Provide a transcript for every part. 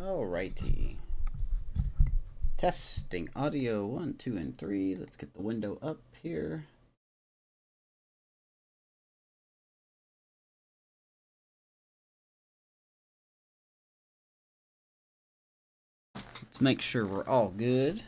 Alrighty. Testing audio 1, 2, and 3. Let's get the window up here. Let's make sure we're all good.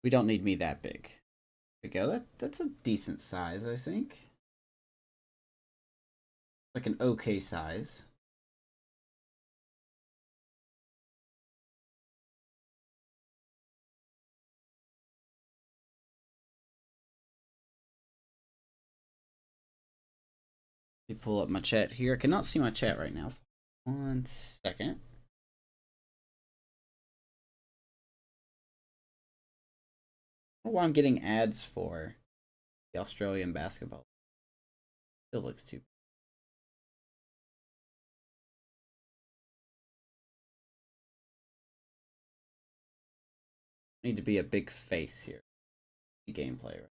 We don't need me that big. There we go. That's a decent size, I think. Like an okay size. Let me pull up my chat here. I cannot see my chat right now. 1 second. I don't know why I'm getting ads for the Australian basketball. Still looks too. Need to be a big face here. Gameplay. Right?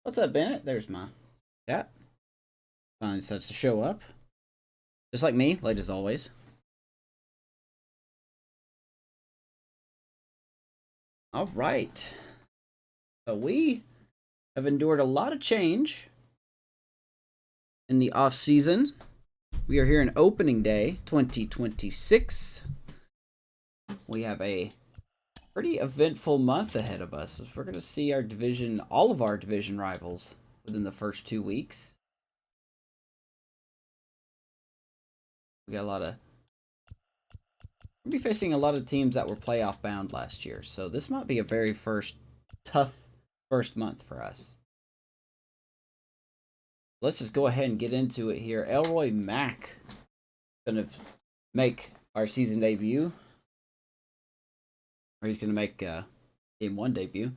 What's up, Bennett? There's my chat. Finally starts to show up. Just like me, late as always. All right. So we have endured a lot of change in the off season. We are here in opening day 2026. We have a pretty eventful month ahead of us. We're going to see our division, all of our division rivals within the first 2 weeks. We got we'll be facing a lot of teams that were playoff bound last year. So this might be a very tough first month for us. Let's just go ahead and get into it here. Elroy Mack gonna make our season debut. Or he's gonna make game 1 debut.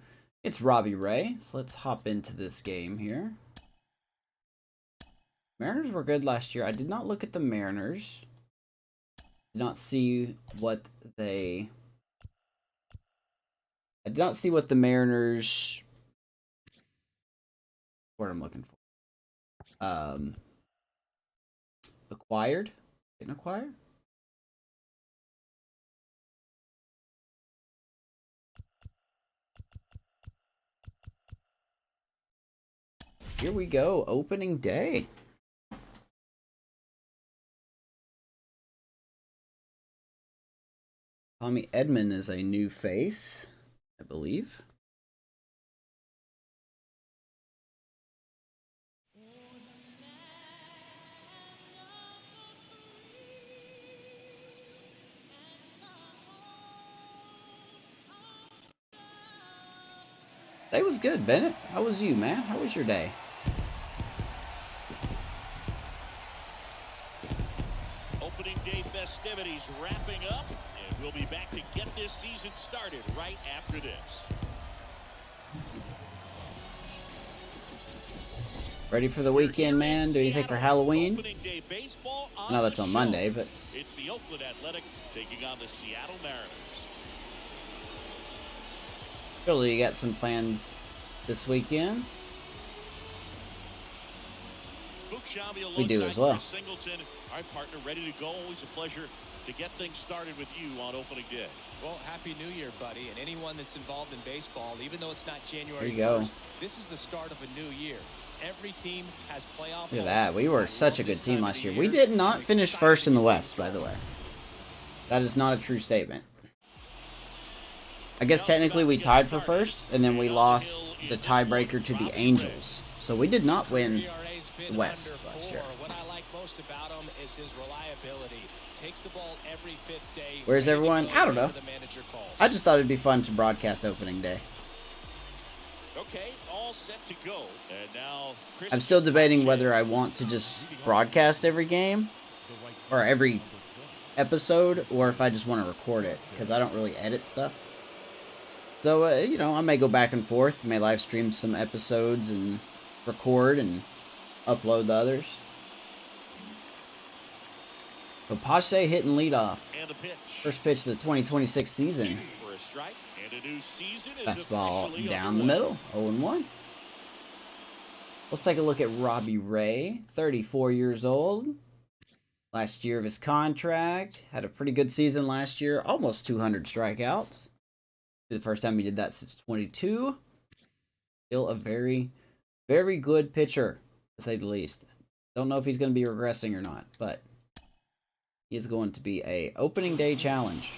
It's Robbie Ray. So let's hop into this game here. Mariners were good last year. I did not look at the Mariners. Did not see what the Mariners. What I'm looking for. Acquired? Didn't acquire? Here we go, opening day. Tommy Edman is a new face, I believe. Day was good, Bennett. How was you, man? How was your day? Opening day festivities wrapping up, and we'll be back to get this season started right after this. Ready for the weekend, man? Do anything for Halloween? No, that's on Monday, but it's the Oakland Athletics taking on the Seattle Mariners. Surely you got some plans this weekend. We do as well. Singleton, our partner, ready to go. Always a pleasure to get things started with you on opening day. Well, happy New Year, buddy, and anyone that's involved in baseball, even though it's not January 1st, this is the start of a new year. Every team has playoff. Look at that. We were such a good team last year. We did not finish first in the West, by the way. That is not a true statement. I guess technically we tied for first, and then we lost the tiebreaker to the Angels. So we did not win the West last year. What I like most about him is his reliability. Takes the ball every 5th day. Where's everyone? I don't know. I just thought it'd be fun to broadcast opening day. Okay, all set to go. And now I'm still debating whether I want to just broadcast every game or every episode, or if I just want to record it, because I don't really edit stuff. So, you know, I may go back and forth, may live stream some episodes and record and upload the others. So Pache hitting leadoff. First pitch of the 2026 season. For a strike, and And a new season is Fastball officially down the underway. middle. 0-1. Let's take a look at Robbie Ray, 34 years old. Last year of his contract. Had a pretty good season last year. Almost 200 strikeouts. The first time he did that since 22. Still a very, very good pitcher, to say the least. Don't know if he's going to be regressing or not, but he is going to be a opening day challenge.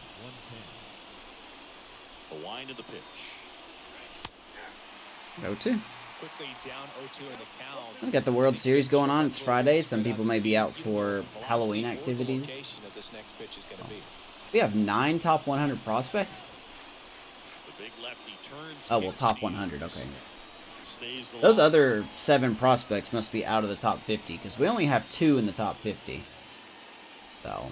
The wind of the pitch. 0-2. Quickly down 0-2 in the count. We got the World Series going on. It's Friday. Some people may be out for Halloween activities. We have 9 top 100 prospects. The big lefty turns. Oh, well, top 100. Okay. Stays the Those line. other 7 prospects must be out of the top 50 because we only have 2 in the top 50. So.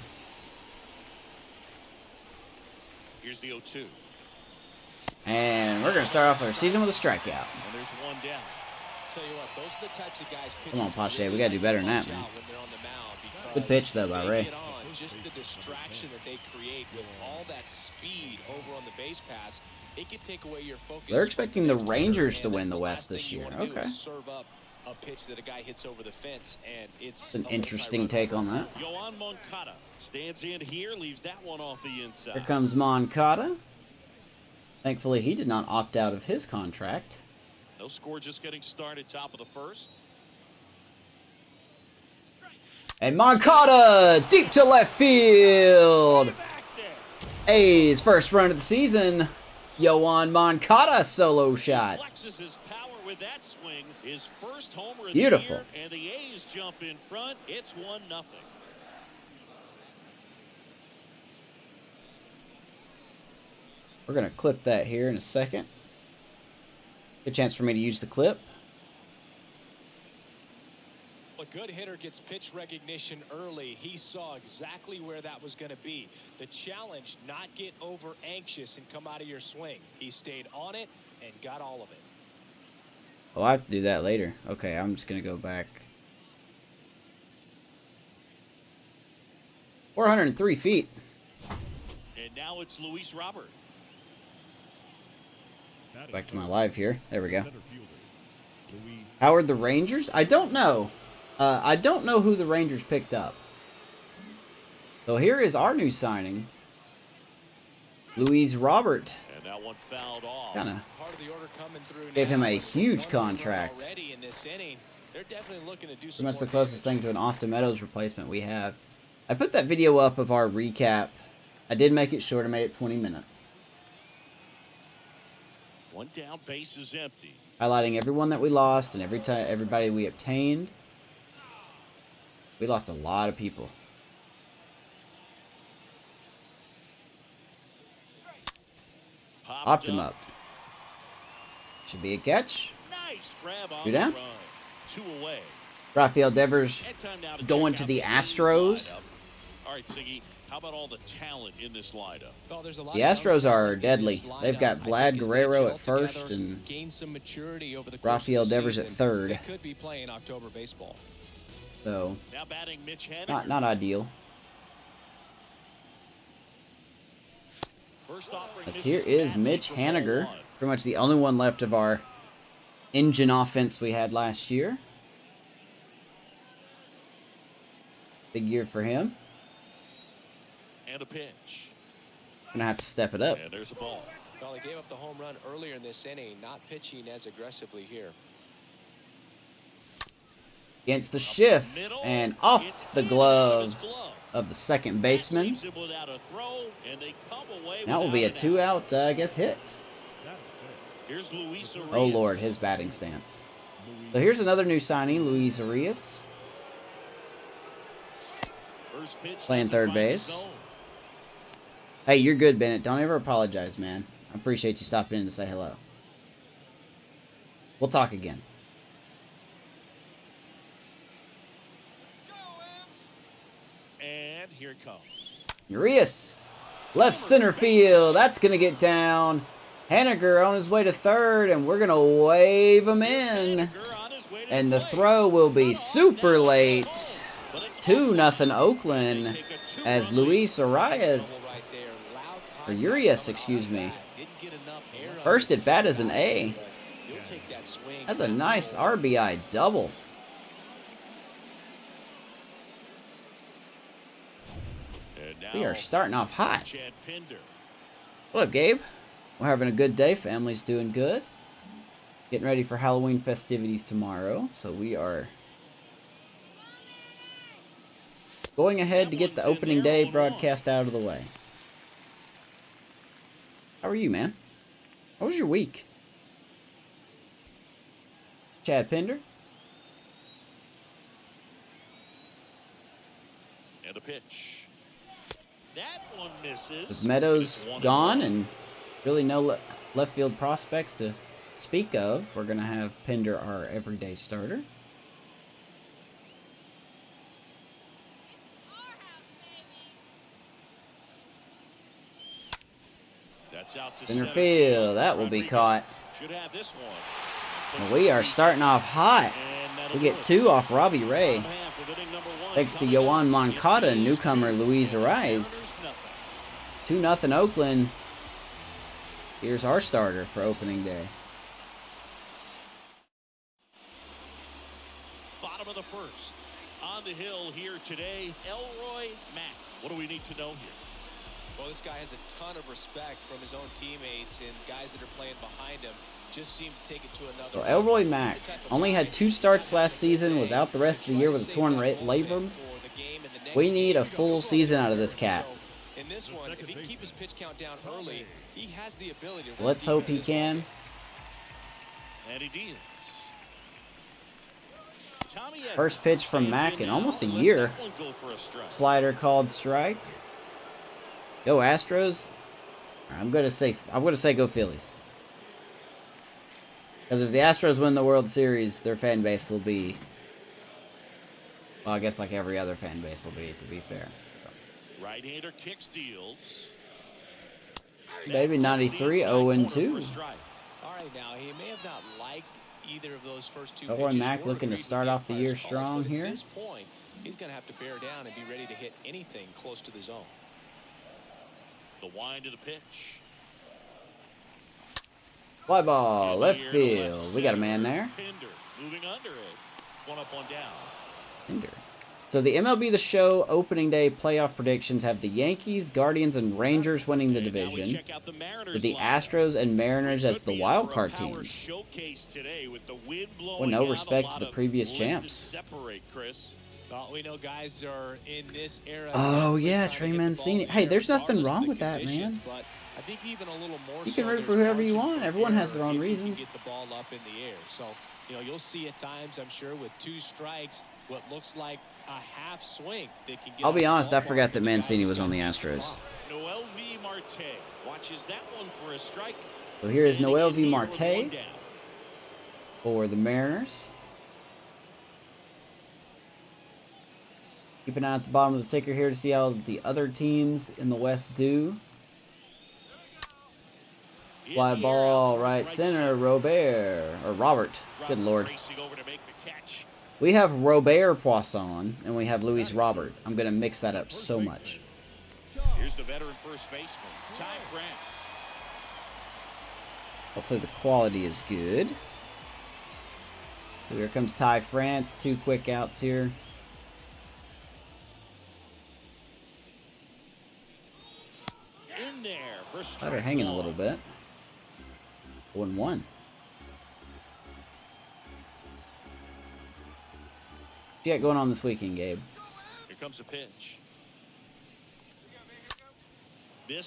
Here's the 0-2. And we're going to start off our season with a strikeout. And there's one down. Tell you what, those are the types of guys. Come on, Pache, we got to do better than that, man. Good pitch, though, by Ray. Just the distraction that they create with all that speed over on the base pass, it can take away your focus. They're expecting the Rangers to win the West this year. Okay. Serve up a pitch that a guy hits over the fence, and it's An interesting take on that. Yoan Moncada stands in here, leaves that one off the inside. Here comes Moncada. Thankfully, he did not opt out of his contract. No score, just getting started, top of the first. And Moncada, deep to left field. Back there. A's first run of the season. Yoan Moncada solo shot. Flexes his power with that swing. His first homer of Beautiful. the year, and the A's jump in front. It's 1-0. We're going to clip that here in a second. Good chance for me to use the clip. A good hitter gets pitch recognition early. He saw exactly where that was going to be. The challenge, not get over anxious and come out of your swing. He stayed on it and got all of it. Oh, I have to do that later. Okay, I'm just going to go back. 403 feet. And now it's Luis Robert. Back to my live here. There we go. How are the Rangers? I don't know. I don't know who the Rangers picked up. So here is our new signing. Luis Robert. And that one fouled off. Kind of Part of the order coming through gave him now. a huge One contract. already in this inning. They're definitely looking to do Pretty some much the more closest damage. thing to an Austin Meadows replacement we have. I put that video up of our recap. I did make it short. I made it 20 minutes. One down, base is empty. Highlighting everyone that we lost and everybody we obtained. We lost a lot of people. Popped him up. Should be a catch. Nice grab on Two the down. run. 2 away. Rafael Devers And time now to going check to out the A's Astros. lineup. All right, Siggy, how about all the talent in this lineup? Well, there's a lot The of young Astros talent are in deadly. this They've got lineup. Vlad I think as they Guerrero gel at first together, and gain some maturity over the course Rafael of the Devers at season, third. they could be playing October baseball. So Now batting Mitch Haniger. not ideal. First offering As misses here is badly Mitch for Haniger. ball 1. Pretty much the only one left of our engine offense we had last year. Big year for him. And a pitch. Gonna have to step it up. And there's a ball. Well, he gave up the home run earlier in this inning, not pitching as aggressively here. Against the shift Middle, and off it's the in glove his glove. of the second That baseman. leaves him without a throw, and they come away That will be a without an out. 2-out, I guess, hit. Here's Luis Arias. Oh, Lord, his batting stance. So here's another new signing, Luis Arias. First pitch Playing doesn't third find the base. zone. Hey, you're good, Bennett. Don't ever apologize, man. I appreciate you stopping in to say hello. We'll talk again. And here it comes. Urias, left center field. That's going to get down. Haniger on his way to third, and we're going to wave him in. Haniger on his way to And the plate. throw will be super late. But it's 2-0 Oakland They take a as two-run lead. Luis Arias, Right there. Loud or contact Urias, coming excuse off me, the bat. Didn't get enough First at bat is an A. He'll take that swing. That's a nice RBI double. We are starting off hot. Chad Pinder. What up, Gabe? We're having a good day. Family's doing good. Getting ready for Halloween festivities tomorrow. So we are going ahead to get the opening day broadcast out of the way. How are you, man? How was your week? Chad Pinder? And a pitch. That one misses. With Meadows gone and really no left field prospects to speak of, we're going to have Pinder our everyday starter. That's out to Center field. That will be caught. Should have this one. And we are starting off hot. We get 2 off Robbie Ray. Thanks to Yoan Moncada and newcomer Luis Ariz. 2-0 Oakland. Here's our starter for opening day. Bottom of the first. On the hill here today, Elroy Mack. What do we need to know here? Well, this guy has a ton of respect from his own teammates and guys that are playing behind him. Just seem to take it to another. So Elroy Mack only had 2 starts last season, was out the rest of the year with a torn labrum. We need a full season out of this cat. In this one, if he can keep his pitch count down early, he has the ability to. Let's hope he can. And he deals. First pitch from Mack in almost a year. Slider called strike. Go Astros. I'm gonna say go Phillies. Because if the Astros win the World Series, their fan base will be, well, I guess like every other fan base will be, to be fair. So. Right-hander kick steals. Maybe 93, 0-2. All right, now he may have not liked either of those first 2 Elroy pitches. Mack looking to start off the year strong here. At this point, he's going to have to bear down and be ready to hit anything close to the zone. The wind of the pitch. Fly ball, left field. We got a man there. Pinder moving under it. One up, one down. Pinder. So the MLB The Show opening day playoff predictions have the Yankees, Guardians, and Rangers winning the division, with the Astros and Mariners as the wild card teams. With no respect to the previous champs. Well, we know guys are in this era. Oh yeah, Trey Mancini. Hey, there's nothing wrong with that, man. But I think even a little more. You can root for whoever you want. Everyone has their own reasons. Get the ball up in the air. So, you'll see at times, I'm sure, with 2 strikes, what looks like a half swing that can get. I'll be honest, I forgot that Mancini was on the Astros. Noel V. Marte watches that one for a strike. So here is Noel V. Marte for the Mariners. Keep an eye at the bottom of the ticker here to see how the other teams in the West do. Fly ball, right center, Robert. Good Lord. We have Robert Poisson, and we have Luis Robert. I'm going to mix that up so much. Here's the veteran first baseman, Ty France. Hopefully the quality is good. So here comes Ty France. 2 quick outs here. In there for They're hanging a little bit. 1-1. What you got going on this weekend, Gabe? Here comes a pitch.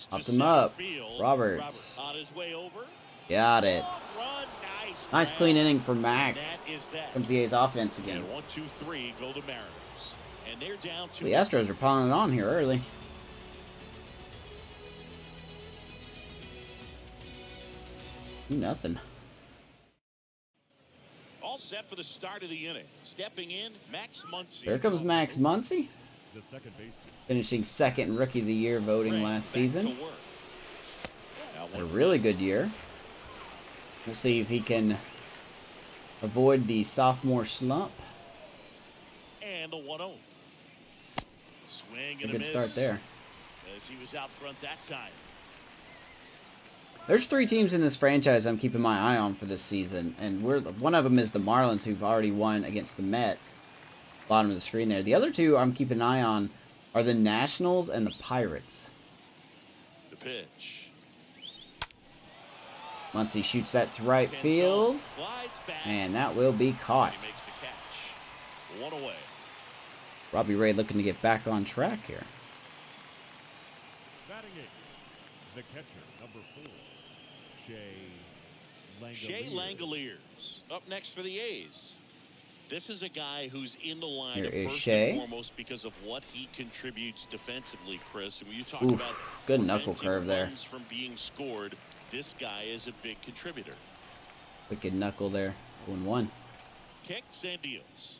Popped him up. Roberts. On his way over. Got it. Run, Nice clean inning for Mac. That is that. Comes the A's offense again. And 1, 2, 3 go the Mariners. And they're down to The Astros are piling it on here early. Nothing. all set for the start of the inning. Stepping in, Max Muncy. Here comes Max Muncy. The second baseman. Finishing second in Rookie of the Year voting last season. A really good year. We'll see if he can avoid the sophomore slump. And a 1-0. Swing and A good start there. As he was out front that time. There's 3 teams in this franchise I'm keeping my eye on for this season, and one of them is the Marlins, who've already won against the Mets. Bottom of the screen there. The other 2 I'm keeping an eye on are the Nationals and the Pirates. The pitch. Muncy shoots that to right field, and that will be caught. He makes the catch. 1 away. Robbie Ray looking to get back on track here. Batting 8, the catcher, number 4, Shea Langoliers up next for the A's. This is a guy who's in the lineup first Shea. and foremost because of what he contributes defensively, Chris. And when you talk Oof, about good knuckle preventing curve there. runs from being scored, this guy is a big contributor. Wicked knuckle there. 1-1. Kicks and deals.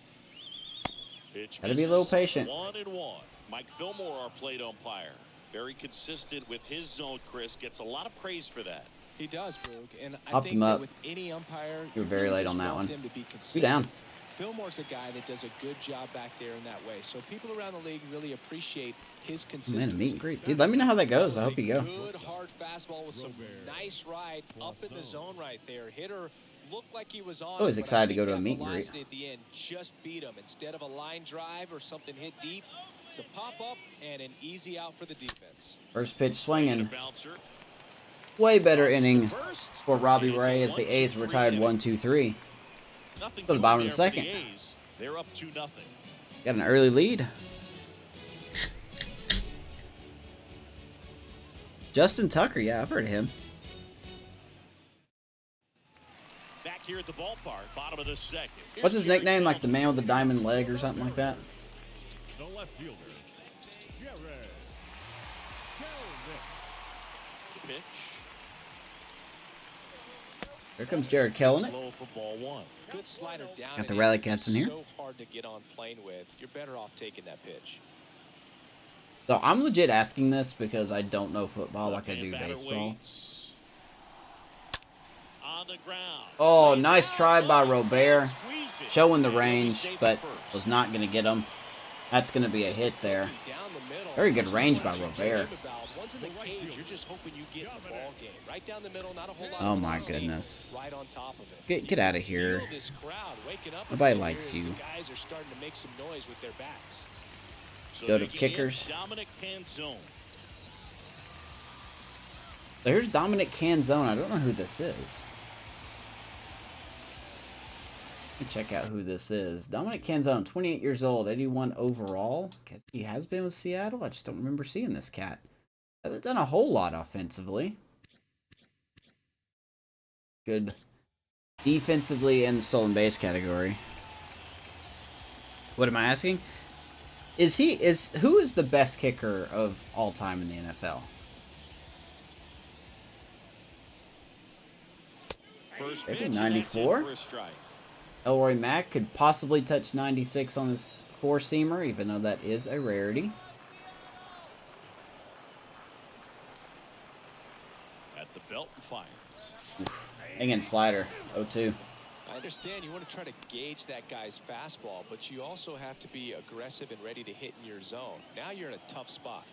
Pitch Gotta be a little misses. patient. 1-1. Mike Fillmore, our plate umpire. Very consistent with his zone, Chris. Gets a lot of praise for that. He does, Boog. And I Popped think him that up. with any umpire, You were very late on that one. 2 down. Fillmore's a guy that does a good job back there in that way. So people around the league really appreciate his Man, consistency. a meet and greet. Dude, let me know how that goes. I hope you go. Good hard fastball with some nice ride up in the zone right there. Hitter looked like he was on. Always it, but excited I to go think to a that meet and greet. velocity at the end just beat him. Instead of a line drive or something hit deep, it's a pop up and an easy out for the defense. First pitch swinging. Bouncer. Way better inning First. for Robbie And it's a Ray as the A's 1-2-3 retired inning. 1-2-3. Nothing To the doing bottom of the there for second. A's. They're up 2-0. Got an early lead. Justin Tucker, yeah, I've heard of him. Back here at the ballpark, bottom of the second. What's his Here's nickname? Jerry Like the man with the diamond leg or something like that? the left fielder, Jared The pitch. Here comes Jared killing it. Slow for ball 1. Good slider down. Got the and rally in. cats in here. So hard to get on plane with. You're better off taking that pitch. So I'm legit asking this because I don't know football like I Left-hand do batter baseball. waits. On the ground. Oh, Lays nice out. try by Oh, Robert. squeeze it. Showing the And he'll be range, safe but at first. was not going to get him. That's going to be a hit there. Down the middle. Very good range by What you Robert. dream about. Once in the cage, you're just hoping you get in the ball game. Right down the middle, not a whole lot Oh of my velocity, goodness. Right on top of it. Get out of here. Feel this crowd waking up Nobody up here likes as you. The guys are starting to make some noise with their bats. So Go to making in kickers. Dominic Canzone. There's Dominic Canzone. I don't know who this is. Let me check out who this is. Dominic Canzone, 28 years old, 81 overall. Guess he has been with Seattle. I just don't remember seeing this cat. Hasn't done a whole lot offensively. Good defensively in the stolen base category. What am I asking? Who is the best kicker of all time in the NFL? First Maybe pitch, and that's 94? in for a strike. Elroy Mack could possibly touch 96 on his four-seamer, even though that is a rarity. At the belt and fires. Hanging slider, 0-2. I understand you want to try to gauge that guy's fastball, but you also have to be aggressive and ready to hit in your zone. Now you're in a tough spot.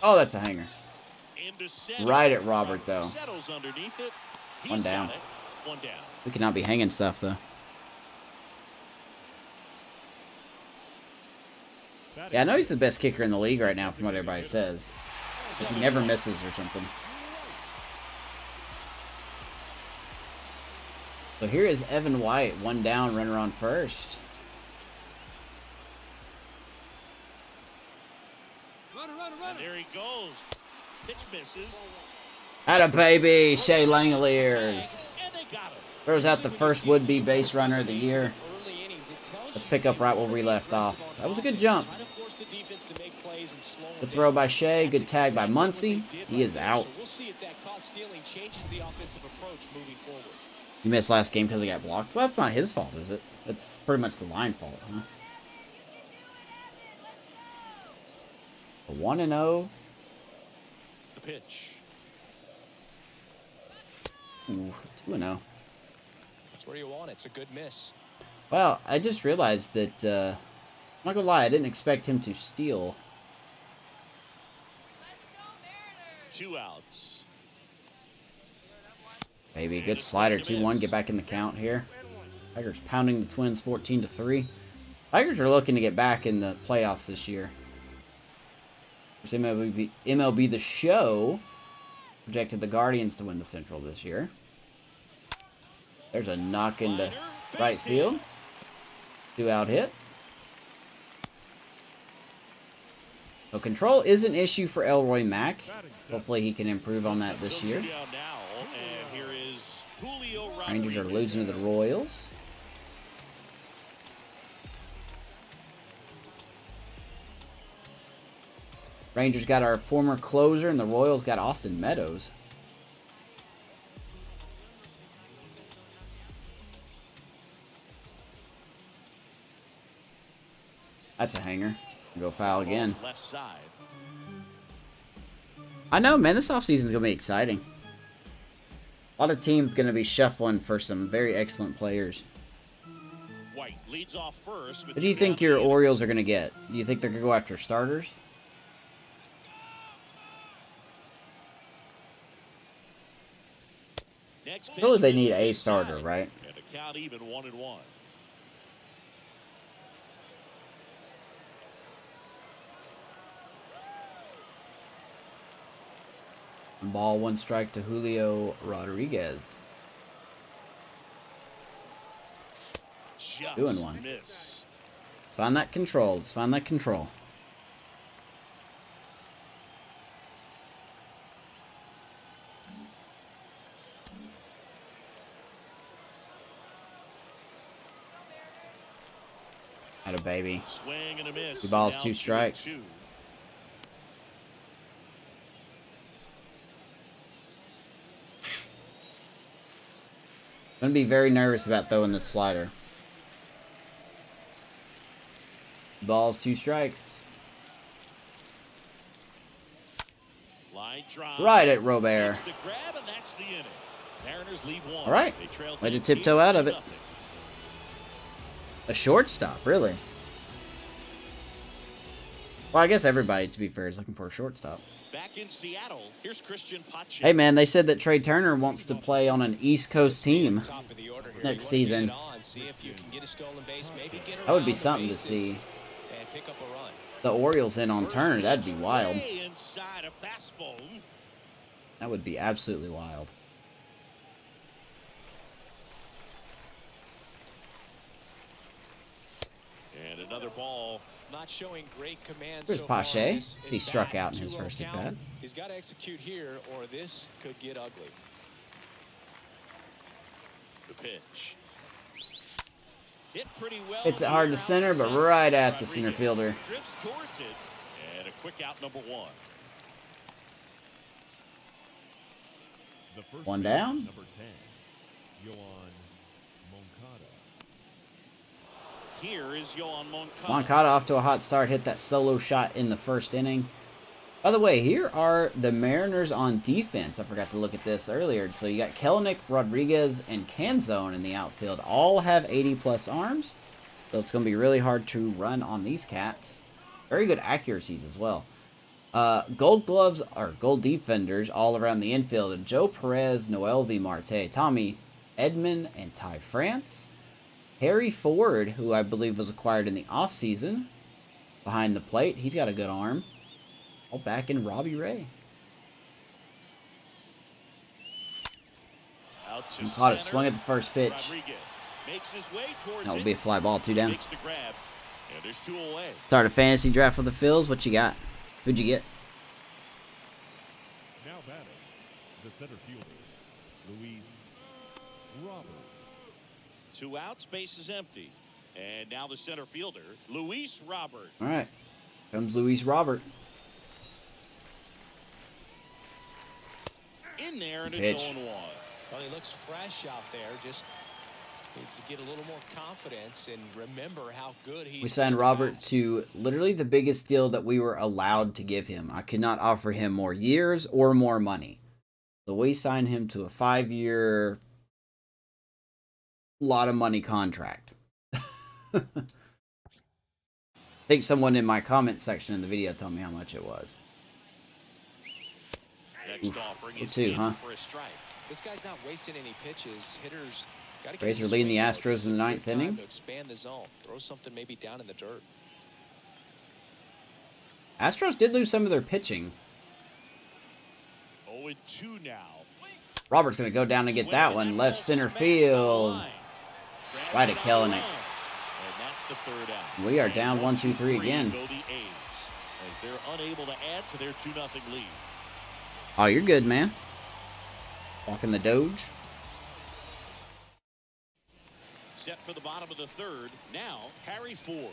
Oh, that's a hanger. Into center. Right at Robert, though. Settles underneath it. One He's down. got it. One down. We could not be hanging stuff, though. Yeah, I know he's the best kicker in the league right now, from what everybody says. Like he never misses or something. So here is Evan White, one down, runner on first. And there he goes. Pitch misses. Atta baby, Shea Langoliers. And they got him. Throws out the first would-be base runner of the year. Let's pick up right where we left off. That was a good jump. Good throw by Shea. Good tag by Muncy. He is out. He missed last game because he got blocked. Well, that's not his fault, is it? It's pretty much the line fault, huh? A 1-0. The pitch. Ooh, 2-0. That's where you want it. It's a good miss. Well, I just realized that not gonna lie, I didn't expect him to steal. 2 outs. Maybe a good slider, 2-1. Get back in the count here. Tigers pounding the Twins 14-3. Tigers are looking to get back in the playoffs this year. MLB The Show projected the Guardians to win the Central this year. There's a knock into right field. 2-out hit. So control is an issue for Elroy Mack. Hopefully he can improve on that this year. Rangers are losing to the Royals. Rangers got our former closer, and the Royals got Austin Meadows. That's a hanger. Go foul again. Left side. I know, man. This offseason is going to be exciting. A lot of teams going to be shuffling for some very excellent players. White leads off first. What do you think your Orioles are going to get? Do you think they're going to go after starters? Really, they need a starter, right? And the count even 1-1. Ball, 1 strike to Julio Rodriguez. Just Doing one. missed. Let's find that control. Let's find that control. Had a baby. Swing and a miss. 2 balls, Now 2 strikes. 2-2. I'm going to be very nervous about throwing this slider. Balls, 2 strikes. Line drive. Right at Robert. That's the grab, and that's the inning. Mariners lead 1. All right. They trail Way to 15 tiptoe out of to it. nothing. A shortstop, really? Well, I guess everybody, to be fair, is looking for a shortstop. Back in Seattle, here's Christian Pache. Hey, man, they said that Trey Turner wants to play on an East Coast team Top of the order here. next You wanna season. get it on, see if you can get a stolen base, maybe get That would be around the something to bases see. and pick up a run. The Orioles in on First Turner. That'd be pitch wild. way inside a fastball. That would be absolutely wild. And another ball. Not showing great command There's so far Pache. in this He struck at-bat. out in his 2-0 first count. at-bat. He's got to execute here, or this could get ugly. The pitch. Hit pretty well. It's hard to center, but right at the center fielder. Drifts towards it. And a quick out, number 1. The first 1 baseman, down. Number 10, Yohan Moncada. Here is Yohan Moncada. Moncada off to a hot start. Hit that solo shot in the first inning. By the way, here are the Mariners on defense. I forgot to look at this earlier. So you got Kelenic, Rodriguez, and Canzone in the outfield. All have 80-plus arms. So it's going to be really hard to run on these cats. Very good accuracies as well. Gold gloves, or gold defenders, all around the infield. And Joe Perez, Noel V. Marte, Tommy Edman, and Ty France. Harry Ford, who I believe was acquired in the offseason, behind the plate. He's got a good arm. All back in Robbie Ray. Out to Moncada center. swung at the first pitch. Rodriguez makes his way towards That will it. be a fly ball, 2 down. Makes the grab. And there's 2 away. Start a fantasy draft for the Phils. What you got? Who'd you get? Now batting, the center fielder, Luis Roberts. 2 outs, base is empty. And now the center fielder, Luis Robert. All right. Comes Luis Robert. In there, and Pitch. it's 0-1. Well, he looks fresh out there. Just needs to get a little more confidence and remember how good he's. We signed Robert to literally the biggest deal that we were allowed to give him. I could not offer him more years or more money. So we signed him to a 5-year, lot of money contract. I think someone in my comment section in the video told me how much it was. Next offering is two, in huh? for a strike. This guy's not wasting any pitches. Hitters got to Rays are leading the Astros in the ninth inning. To expand the zone. Throw something maybe down in the dirt. Astros did lose some of their pitching. 0-2 now. Robert's going to go down and get that one. Left center field. Right at Kelenic. And that's the third out. We are down 1-2-3 again. Go the A's as they're unable to add to their 2-0 lead. Oh, you're good, man. Walking the Doge. Set for the bottom of the third. Now, Harry Ford.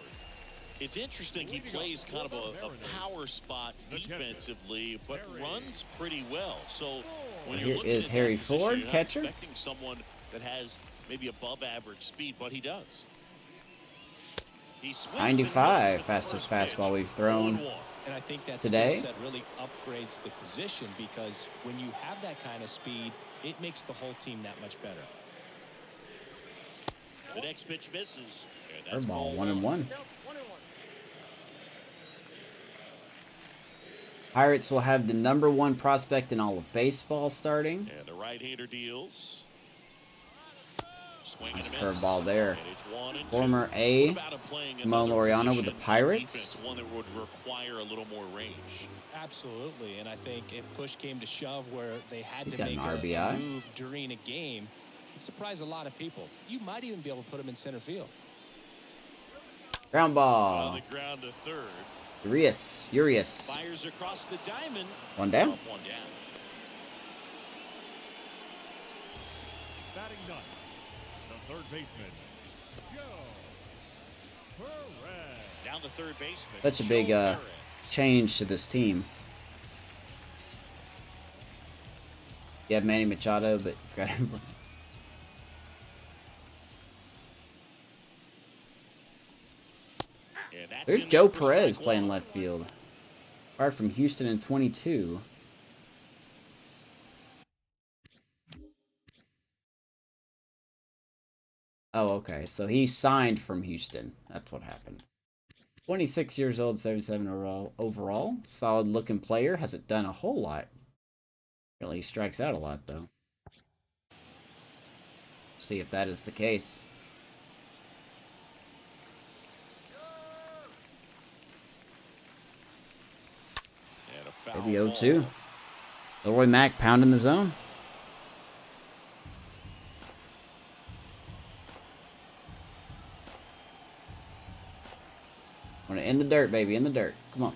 It's interesting he plays kind of a power spot defensively, but runs pretty well. So when you're Here looking is at Harry that position, Ford, you're not catcher. expecting someone that has maybe above average speed, but he does. He swings and 95, misses at the fastest first fastball pitch. we've thrown 0-1. And I think that today. skill set really upgrades the position because when you have that kind of speed, it makes the whole team that much better. The next pitch misses. And that's Ball ball 1-1. Pirates will have the #1 prospect in all of baseball starting. And the right-hander deals. Swing Nice and a miss. curveball there. And it's 1-2. Former A, What about him playing Mo another Laureano with position the Pirates. defense, one that would require a little more range? Absolutely, and I think if push came to shove where they had He's to got make an a RBI. move during a game, it'd surprise a lot of people. You might even be able to put him in center field. Ground On ball. the ground to third. Urias. Fires across the diamond. One down. Up, one down. Batting ninth, the third baseman, Joe Perez. Down the third baseman. Such a big Joe Perez. change to this team. You have Manny Machado, but forgot everybody. And that's There's in Joe there for Perez strike playing one. left field. Apart from Houston in 22. Oh, okay. So he signed from Houston. That's what happened. 26 years old, 77 overall. Solid looking player. Hasn't done a whole lot. Really he strikes out a lot, though. See if that is the case. And a foul Maybe ball. 0-2. Leroy Mack pounding the zone. In the dirt, baby. In the dirt. Come on.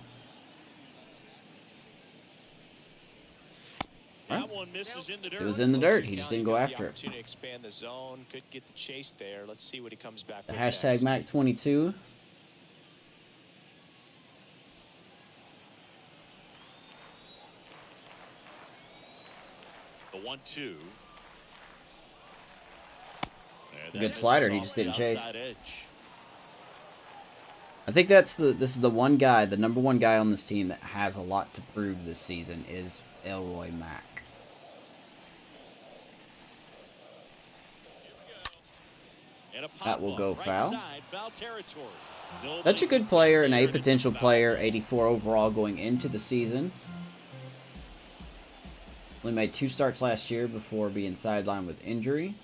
That one misses in the dirt. It was in the dirt. He just didn't go Got the after it. opportunity to expand the zone. Could get the chase there. Let's see what he comes back The with hashtag next. Mac22. The 1-2. And that Good misses slider, he off just the didn't chase. outside edge. I think this is the one guy, the #1 guy on this team that has a lot to prove this season is Elroy Mack. And a That will pop-up, go right foul. side, foul territory. Such a good player and a potential player, 84 overall going into the season. Only made 2 starts last year before being sidelined with injury.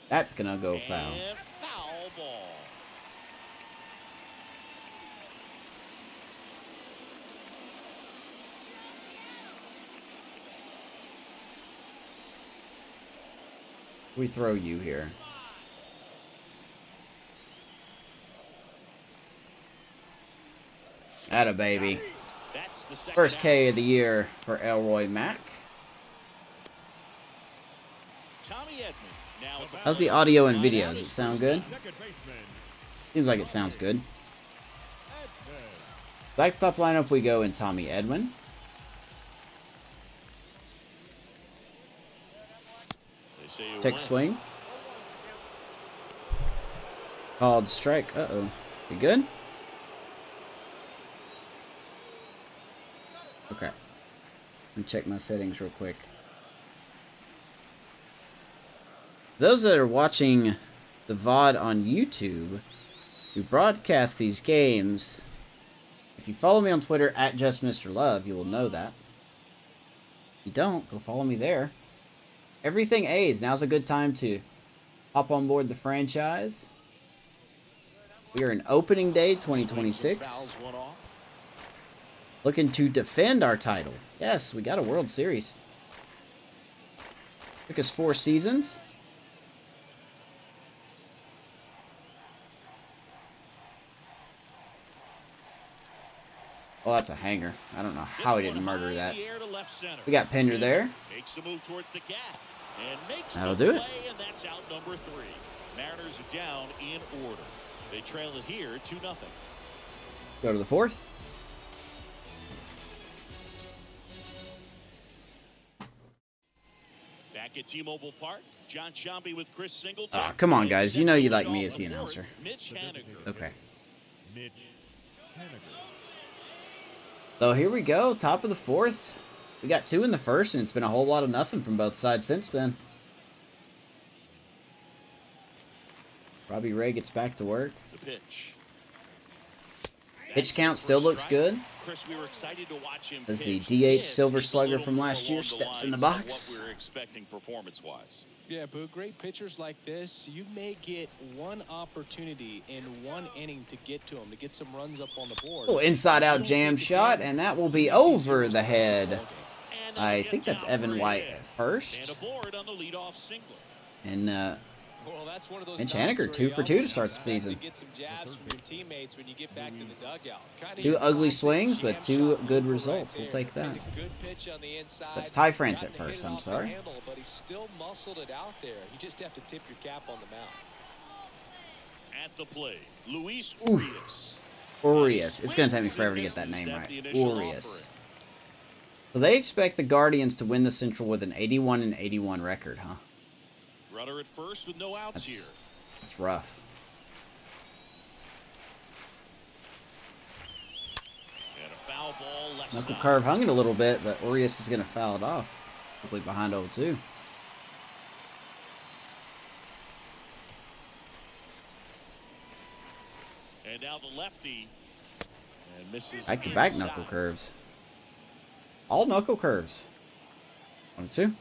That's going to go foul. And foul ball. We throw you here. Atta baby. That's the second First out. K of the year for Elroy Mack. Tommy Edman now at the How's the plate. audio and Line video? out Does it is sound first good? up. Second baseman, Seems like it sounds good. Edman. Backstop lineup we go in Tommy Edwin. They say you Check win. swing. Called strike. Uh-oh. You good? Okay. Let me check my settings real quick. Those that are watching the VOD on YouTube, We broadcast these games. If you follow me on Twitter at JustMrLove, you will know that. If you don't, go follow me there. Everything A's. Now's a good time to hop on board the franchise. We are in opening day 2026. Looking to defend our title. Yes, we got a World Series. Took us 4 seasons. Oh, that's a hanger. I don't know how he didn't murder that. We got Pender there. That'll do it. And that's out number 3. Mariners are down in order. They trail it here 2-0. Go to the 4th. Back at T-Mobile Park, John Sciambi with Chris Singleton. Ah, come on, guys. You know you like me as the announcer. Okay. Mitch Haniger. So here we go, top of the 4th. We got 2 in the 1st, and it's been a whole lot of nothing from both sides since then. Robbie Ray gets back to work. The pitch. Pitch count still looks good. Chris, we were excited to watch him As the pitch. DH Silver Slugger from last year steps in the box. What we were expecting performance-wise. Yeah, Boo, great pitchers like this, you may get one opportunity in one inning to get to them, to get some runs up on the board. Oh, inside-out jam shot, and that will be over the head. I think that's Evan White at first. And Mitch Haniger 2 for 2 to start the season. 2 ugly swings, but 2 good results. We'll take that. That's Ty France at first. I'm sorry. But he still muscled it out there. You just have to tip your cap on the mound. At the plate, Luis Urias. Urias. It's going to take me forever to get that name right. Urias. So they expect the Guardians to win the Central with an 81-81 record, huh? Runner at first with no outs here. That's rough. And a foul ball left Knuckle side. curve hung it a little bit, but Urias is going to foul it off. Hopefully behind 0-2. And now the lefty. And misses Back-to-back inside. knuckle curves. All knuckle curves. 1-2.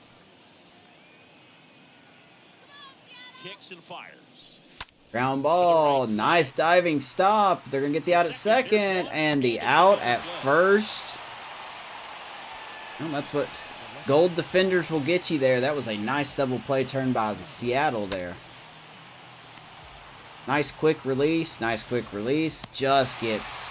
Kicks and fires. Ground ball. Nice diving stop. They're going to get the out at second. And the out at first. Well, that's what gold defenders will get you there. That was a nice double play turn by the Seattle there. Nice quick release. Nice quick release. Just gets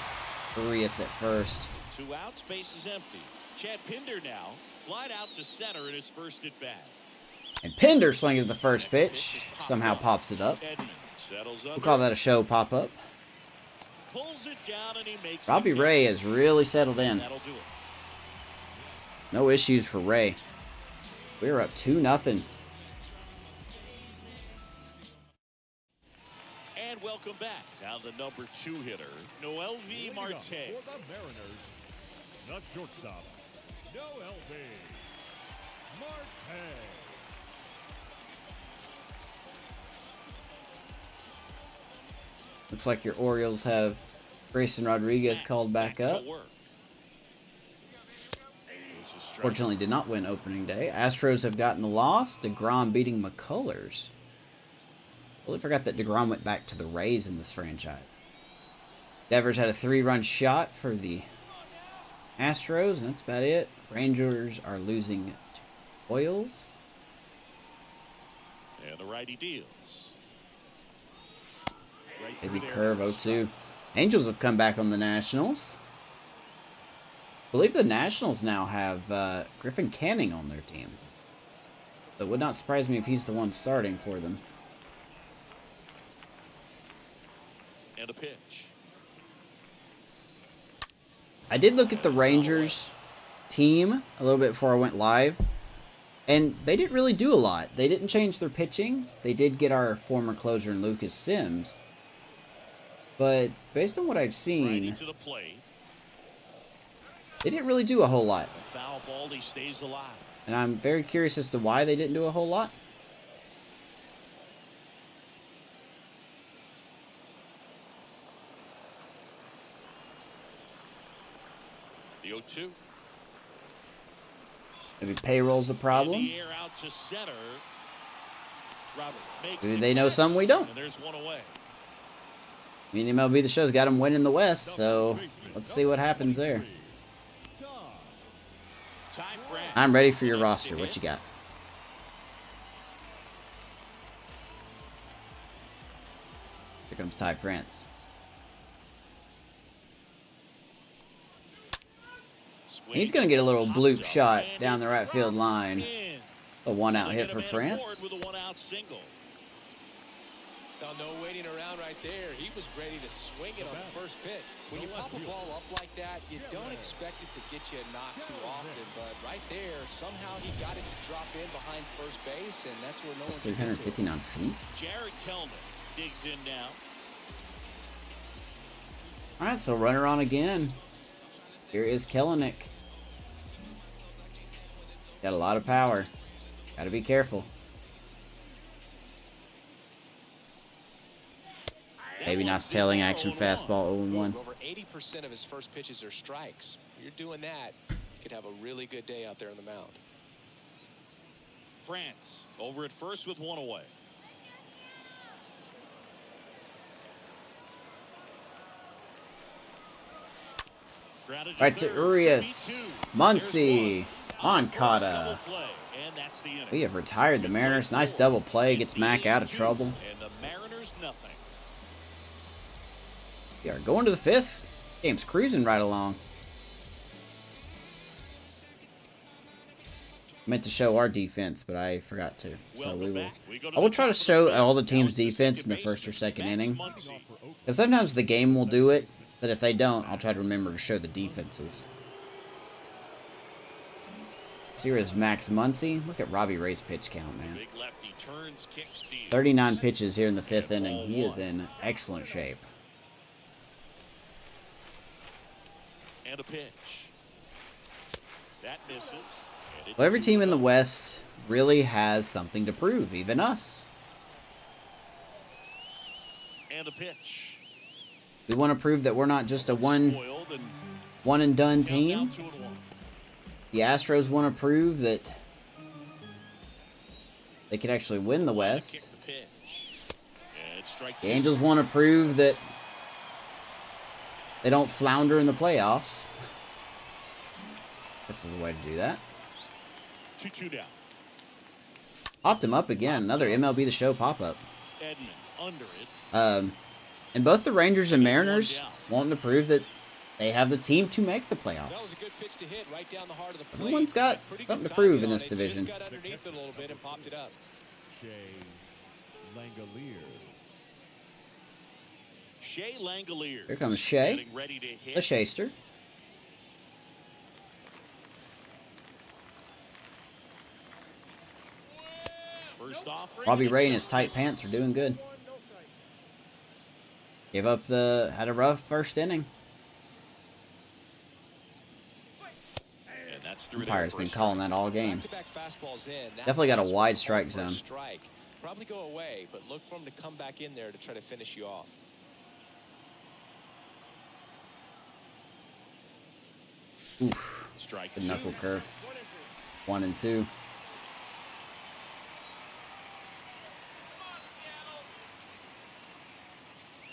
Urias at first. 2 outs, base is empty. Chad Pinder now flied out to center in his first at bat. And Pender swings the first pitch. Somehow pops it up. We'll call that a show pop-up. Pulls it down and he makes Robbie Ray has really settled in. That'll do it. No issues for Ray. We're up 2-0. And welcome back. Now the number 2 hitter, Noel V. Marte. For the Mariners, the shortstop, Noel V. Marte. Looks like your Orioles have Grayson Rodriguez called back up. Fortunately, did not win opening day. Astros have gotten the loss. DeGrom beating McCullers. Totally forgot that DeGrom went back to the Rays in this franchise. Devers had a 3-run shot for the Astros, and that's about it. Rangers are losing to Royals. And the righty deals. Right Maybe through curve there. 0-2. Angels have come back on the Nationals. I believe the Nationals now have Griffin Canning on their team. So it would not surprise me if he's the one starting for them. And a pitch. I did look at the Rangers team a little bit before I went live, and they didn't really do a lot. They didn't change their pitching. They did get our former closer in Lucas Sims. But based on what I've seen, To the plate. they didn't really do a whole lot. A foul ball, he stays alive. And I'm very curious as to why they didn't do a whole lot. The 0-2. Maybe payroll's a problem. In the air out to center. Robert makes Maybe the they know catch, something we don't. And there's one away. I mean, MLB The Show's got him winning the West, so let's see what happens there. Ty France I'm ready for your next roster. to What hit. you got? Here comes Ty France. Swing. He's going to get a little bloop Popped up, shot and down the it right field drops line. in. A one-out So they hit get for a man France. aboard with a one-out single. No waiting around right there. He was ready to swing it on the first pitch. When you pop a ball up like that, you don't expect it to get you a knock too often. But right there, somehow he got it to drop in behind first base, and that's where no one That's can get to it. 359 feet. Jared Kellner digs in now. All right, so runner on again. Here is Kellenick. Got a lot of power. Got to be careful. Maybe nice tailing action fastball 0-1. Over 80% of his first pitches are strikes. You're doing that, you could have a really good day out there on the mound. France over at first with one away. Grounded All right, to third. Urias, 3-2. Muncy, There's one. Moncada. First double play, and that's the inning. We have retired the Mariners. Nice double play. Gets Mac out of trouble. And the Mariners nothing. We are going to the fifth. Game's cruising right along. Meant to show our defense, but I forgot to. So we will. I will try to show all the team's defense in the first or second inning. Because sometimes the game will do it, but if they don't, I'll try to remember to show the defenses. So here is Max Muncy. Look at Robbie Ray's pitch count, man. Big lefty turns, kicks, steals. 39 pitches here in the fifth inning. He is in excellent shape. And a pitch. That misses. And it's Well, every team in the 2-0. West really has something to prove, even us. And a pitch. We want to prove that we're not just a one Spoiled and and done count team. down 2-1. The Astros want to prove that they can actually win the West. Kick the pitch. And it's strike The two. Angels want to prove that they don't flounder in the playoffs. This is the way to do that. 2-2 down. Popped him up again. Another MLB The Show pop-up. Edmund under it. And both the Rangers and Mariners wanting to prove that they have the team to make the That playoffs. was a good pitch to hit right down the heart of the plate. Everyone's got Pretty something good to prove timing in on this it. division. Just got underneath it a little bit and popped it up. Shea Langoliers. Here comes Shea, Getting ready to hit. the Shaster. First offering, Robbie and Ray it and his just tight misses. pants are doing good. Had a rough first inning. And that's through Umpire's there been for a calling that all game. Back-to-back fastballs in. That Definitely got a was wide for strike a zone. Strike. Probably go away, but look for him to come back in there to try to finish you off. Oof. strike. Good knuckle two. curve. 1 and 2.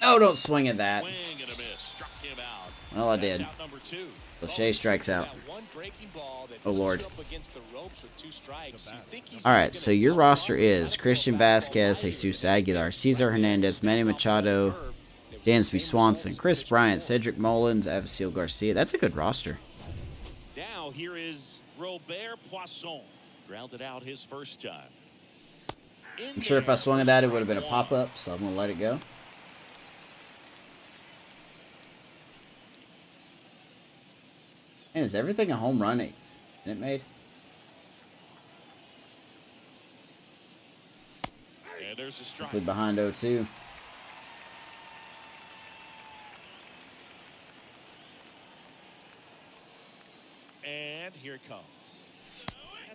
No, don't swing at that. Swing and a miss. Struck him out. Well, I That's did. out number two. So Shea strikes out. That one breaking ball that Oh, puts Lord. you up against the ropes with 2 strikes. You think he's All right, gonna so your double roster up, is try to Christian throw a fastball Vasquez, by you. Jesus Aguilar, Cesar Hernandez, Manny Machado, Dansby Swanson, Chris Bryant, Cedric Mullins, Avisail Garcia. That's a good roster. Now here is Robert Poisson. Grounded out his first time. I'm sure if I swung at that, it would have been a pop-up, so I'm going to let it go. Man, is everything a home run it made? And there's a strike. Hopefully behind 0-2. And here it comes.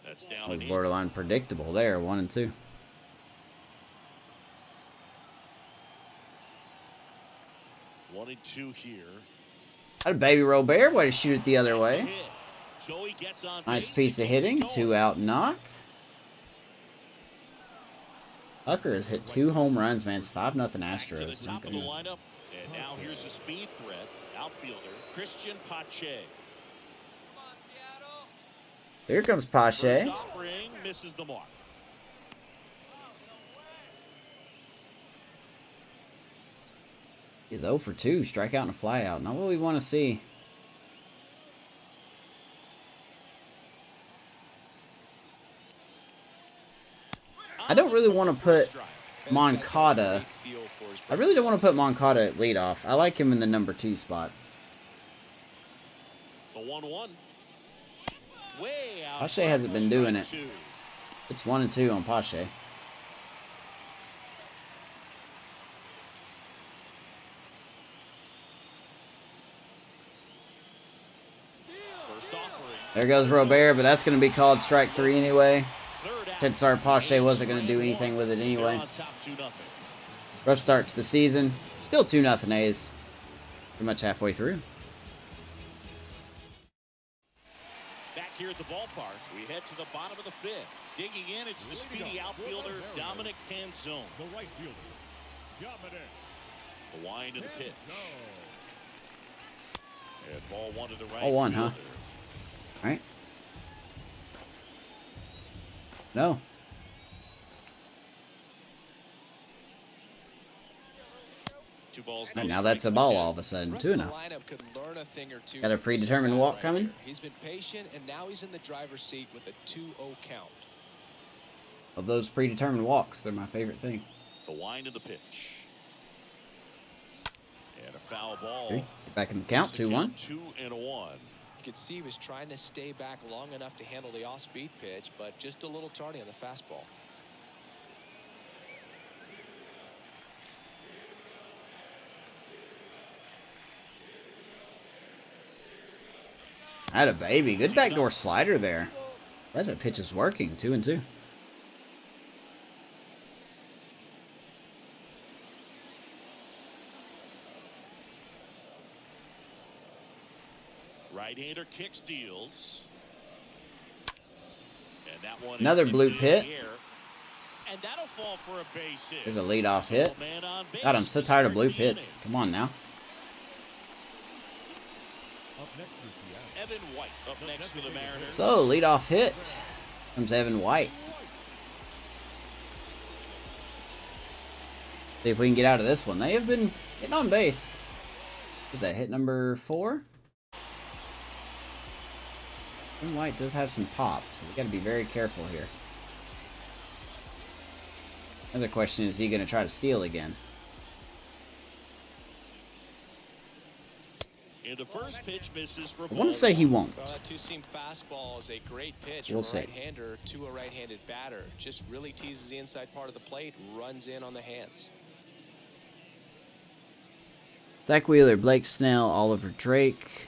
That's down Was and in. borderline predictable there, 1 and 2. One and two here. Got a baby Robert. Way to shoot it the other way. So he gets on Nice base piece of and keeps it hitting. going. 2 out knock. Tucker has hit 2 home runs, man. It's 5-0 Back to the Astros. My top of the goodness. lineup. And now here's a speed threat. Outfielder Christian Pache. Here comes First Pache. offering misses the mark. He's 0 for 2. Strikeout and a flyout. Not what we want to see. I don't really want to put Moncada. I really don't want to put Moncada at leadoff. I like him in the number 2 spot. The 1-1. Way out. Pache hasn't been doing it. Strike 2. It's 1-2 on Pache. First offering. There goes Robert, but that's going to be called strike 3 anyway. Third out. Chances are Pache wasn't going to do anything with it They're anyway. on top 2-0. Rough start to the season. Still 2-0 A's. Pretty much halfway through. Back here at the ballpark, we head to the bottom of the 5th. Digging in, it's the speedy outfielder Dominic Canzone. The right fielder, Dominic. The wind of the pitch. And ball 1 to the right. Ball 1, huh? fielder. All right. No. Two balls, And no now that's a strikes ball to all of a sudden. The rest of 2-0. the lineup could learn a thing or two Got a from this predetermined guy walk right coming? here. He's been patient, and now he's in the driver's seat with a 2-0 count. Of those predetermined walks, they're my favorite thing. The wind of the pitch. And a foul ball. Okay. Back in the count, It's a 2-1. 2-1. You could see he was trying to stay back long enough to handle the off-speed pitch, but just a little tardy on the fastball. Had a baby. Good backdoor slider there. Where's that pitch is working? 2-2. Right-hander kick steals. And that one Another is blue in the pit. air. And that'll fall for a base hit. There's a leadoff hit. Man on base God, I'm so to tired of start blue the pits. inning. Come on now. Up next is Seattle. Evan White up next for the Mariners. So, leadoff hit comes Evan White. See if we can get out of this one. They have been hitting on base. Is that hit number 4? Evan White does have some pop, so we got to be very careful here. Another question is he going to try to steal again? And the first pitch misses for I want to say he won't. Well, that two-seam fastball is a great pitch We'll from a see. right-hander to a right-handed batter. Just really teases the inside part of the plate, runs in on the hands. Zach Wheeler, Blake Snell, Oliver Drake,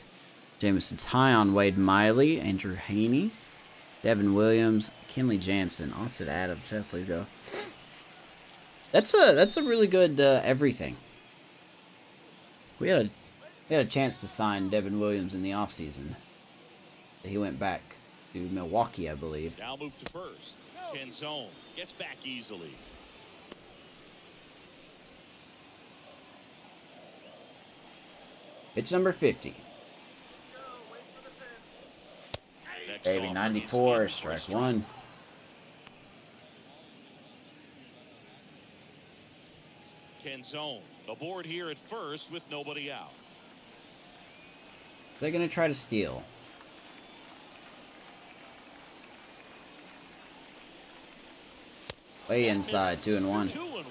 Jamison Tyon, Wade Miley, Andrew Haney, Devin Williams, Kenley Jansen, Austin Adams. Definitely go. That's a really good everything. We had a chance to sign Devin Williams in the offseason. He went back to Milwaukee, I believe. Now move to first. Canzone gets back easily. Pitch number 50. Next Baby, offer 94, needs to be strike 1. Canzone aboard here at first with nobody out. They're going to try to steal. Way inside, 2-1. 2-1.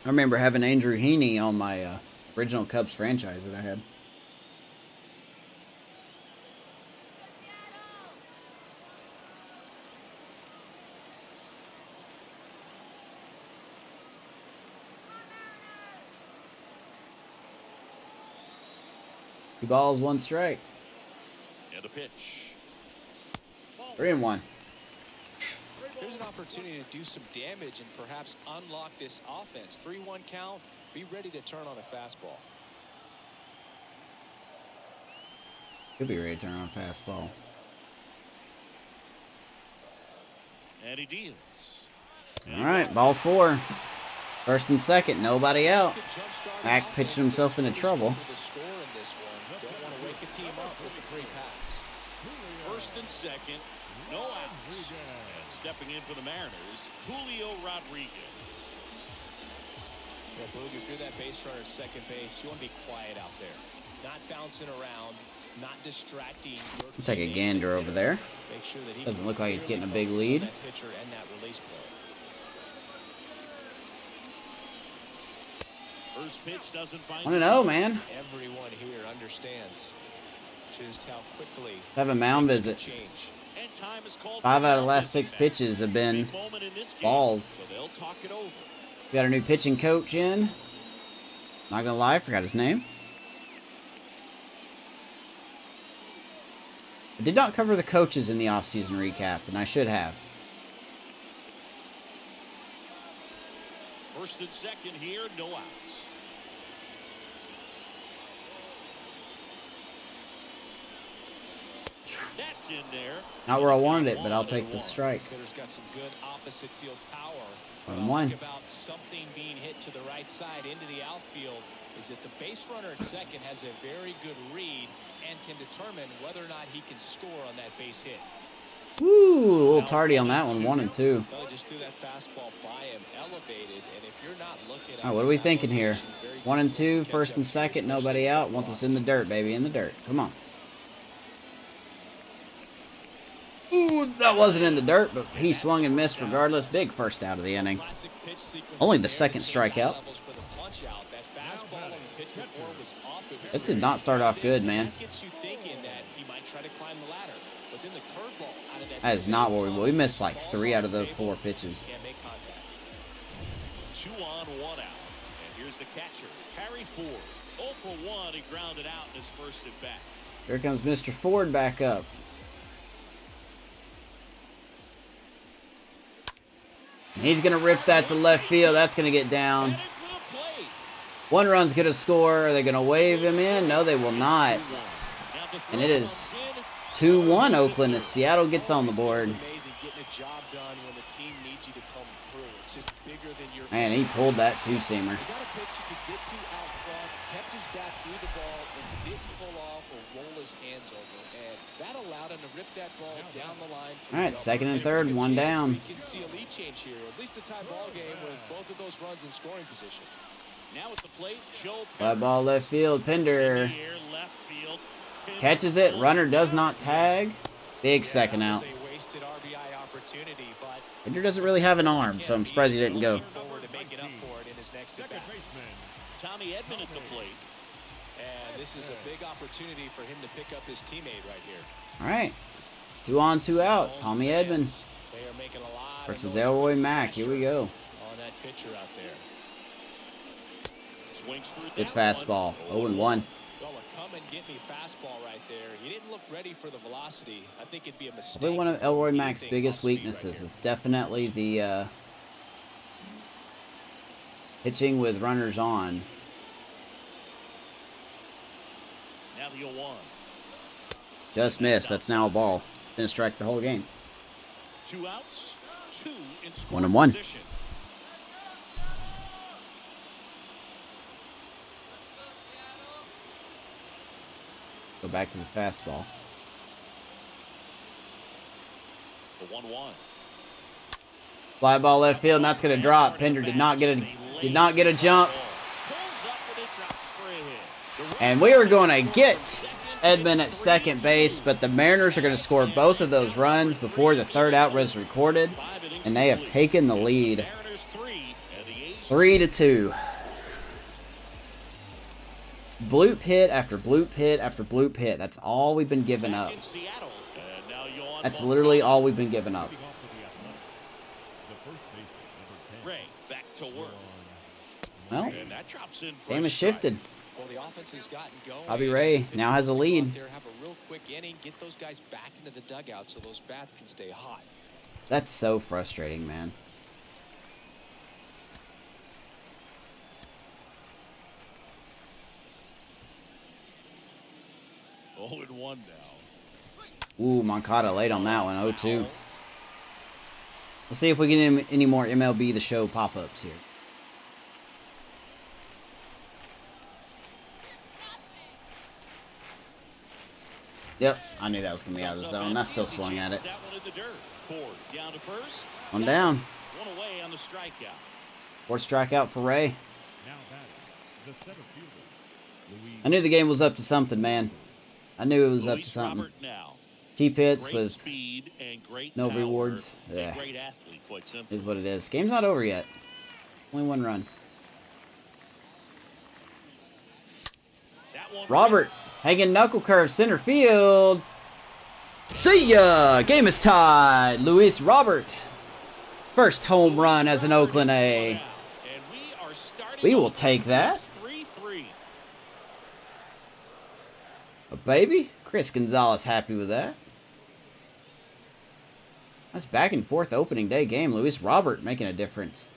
I remember having Andrew Heaney on my original Cubs franchise that I had. Two balls, 1 strike. And a pitch. 3-1. There's an opportunity to do some damage and perhaps unlock this offense. 3-1 count. Be ready to turn on a fastball. Could be ready to turn on a fastball. And he deals. All right, ball 4. First and second, nobody out. Mac pitching himself into trouble. First and second, no outs. And stepping in for the Mariners, Julio Rodriguez. Yeah, Boog, if you're that base runner at second base, you want to be quiet out there. Not bouncing around, not distracting your We'll take a gander over there. Make sure that he Doesn't look like he's getting a big lead. that pitcher and that release play. First pitch doesn't find. 1-0, man. Everyone here understands just how quickly Have a mound visit. change. And time is called. 5 out of the last 6 pitches have been Moment in this game, balls. So they'll talk it over. We got our new pitching coach in. Not gonna lie, forgot his name. I did not cover the coaches in the offseason recap, and I should have. First and second here, no outs. That's in there. Not where I wanted it, but I'll take the strike. Hitter's got some good opposite field power. 1-1. About something being hit to the right side into the outfield is that the base runner at second has a very good read and can determine whether or not he can score on that base hit. Woo, a little tardy on that one. 1 and 2. Well, just threw that fastball by him, elevated, and if you're not looking at All right, what are we thinking here? 1 and 2, first and second, nobody out. Want this in the dirt, baby, in the dirt. Come on. Ooh, that wasn't in the dirt, but he swung and missed regardless. Big first out of the inning. Only the second strikeout. This did not start off good, man. That is not what we missed like 3 out of the 4 pitches. 2 on, 1 out. And here's the catcher, Harry Ford. 0 for 1, he grounded out in his first at bat. Here comes Mr. Ford back up. He's going to rip that to left field. That's going to get down. 1 run's going to score. Are they going to wave him in? No, they will not. And it is 2-1 Oakland as Seattle gets on the board. Man, he pulled that two-seamer. All right, second and third, 1 down. We can see a lead change here. At least a tie ball game with both of those runs in scoring position. Now at the plate, Joe Fly ball left field, Pinder catches it. Runner does not tag. Big second out. Pinder doesn't really have an arm, so I'm surprised he didn't go. Tommy Edman at the plate. And this is a big opportunity for him to pick up his teammate right here. All right. 2 on, 2 out. Tommy Edman versus Elroy Mack. Here we go. On that pitcher out there. Good fastball. 0-1. Well, a come and get me fastball right there. He didn't look ready for the velocity. I think it'd be a mistake. Probably one of Elroy Mack's biggest weaknesses is definitely the pitching with runners on. Now the 0-1. Just missed. That's now a ball. It's been a strike the whole game. 2 outs, 2 in 1-1. position. Go back to the fastball. The 1-1. Fly ball left field, and that's going to drop. Pinder did not get a jump. And we were going to get Edman at second base, but the Mariners are going to score both of those runs before the third out was recorded, and they have taken the lead 3-2. Bloop hit after bloop hit after bloop hit. That's all we've been giving up. That's literally all we've been giving up. Ray back to work. Well, And that drops in for game a has shifted. Well, the offense has gotten going. Bobby Ray now has a lead. Have a real quick inning, get those guys back into the dugout so those bats can stay hot. That's so frustrating, man. Oh, and 1 now. Ooh, Moncada late on that one. 0-2. Let's see if we get any more MLB The Show pop-ups here. Yep, I knew that was going to be out of the zone. I still swung at it. That one in the dirt. Ford down to first. One down. One away on the strikeout. Fourth strikeout for Ray. Now batting, the center fielder, Luis. I knew the game was up to something, man. I knew it was up to something. Robert now. Cheap hits Great with speed and great no power rewards. and Yeah, great athlete, quite simply. is what it is. Game's not over yet. Only one run. That one Robert, hits. hanging knuckle curve, center field. See ya! Game is tied. Luis Robert. First home run as an Oakland A. And we are starting We will off take that. 3-3. A baby. Chris Gonzalez happy with that. That's back and forth opening day game. Luis Robert making a difference.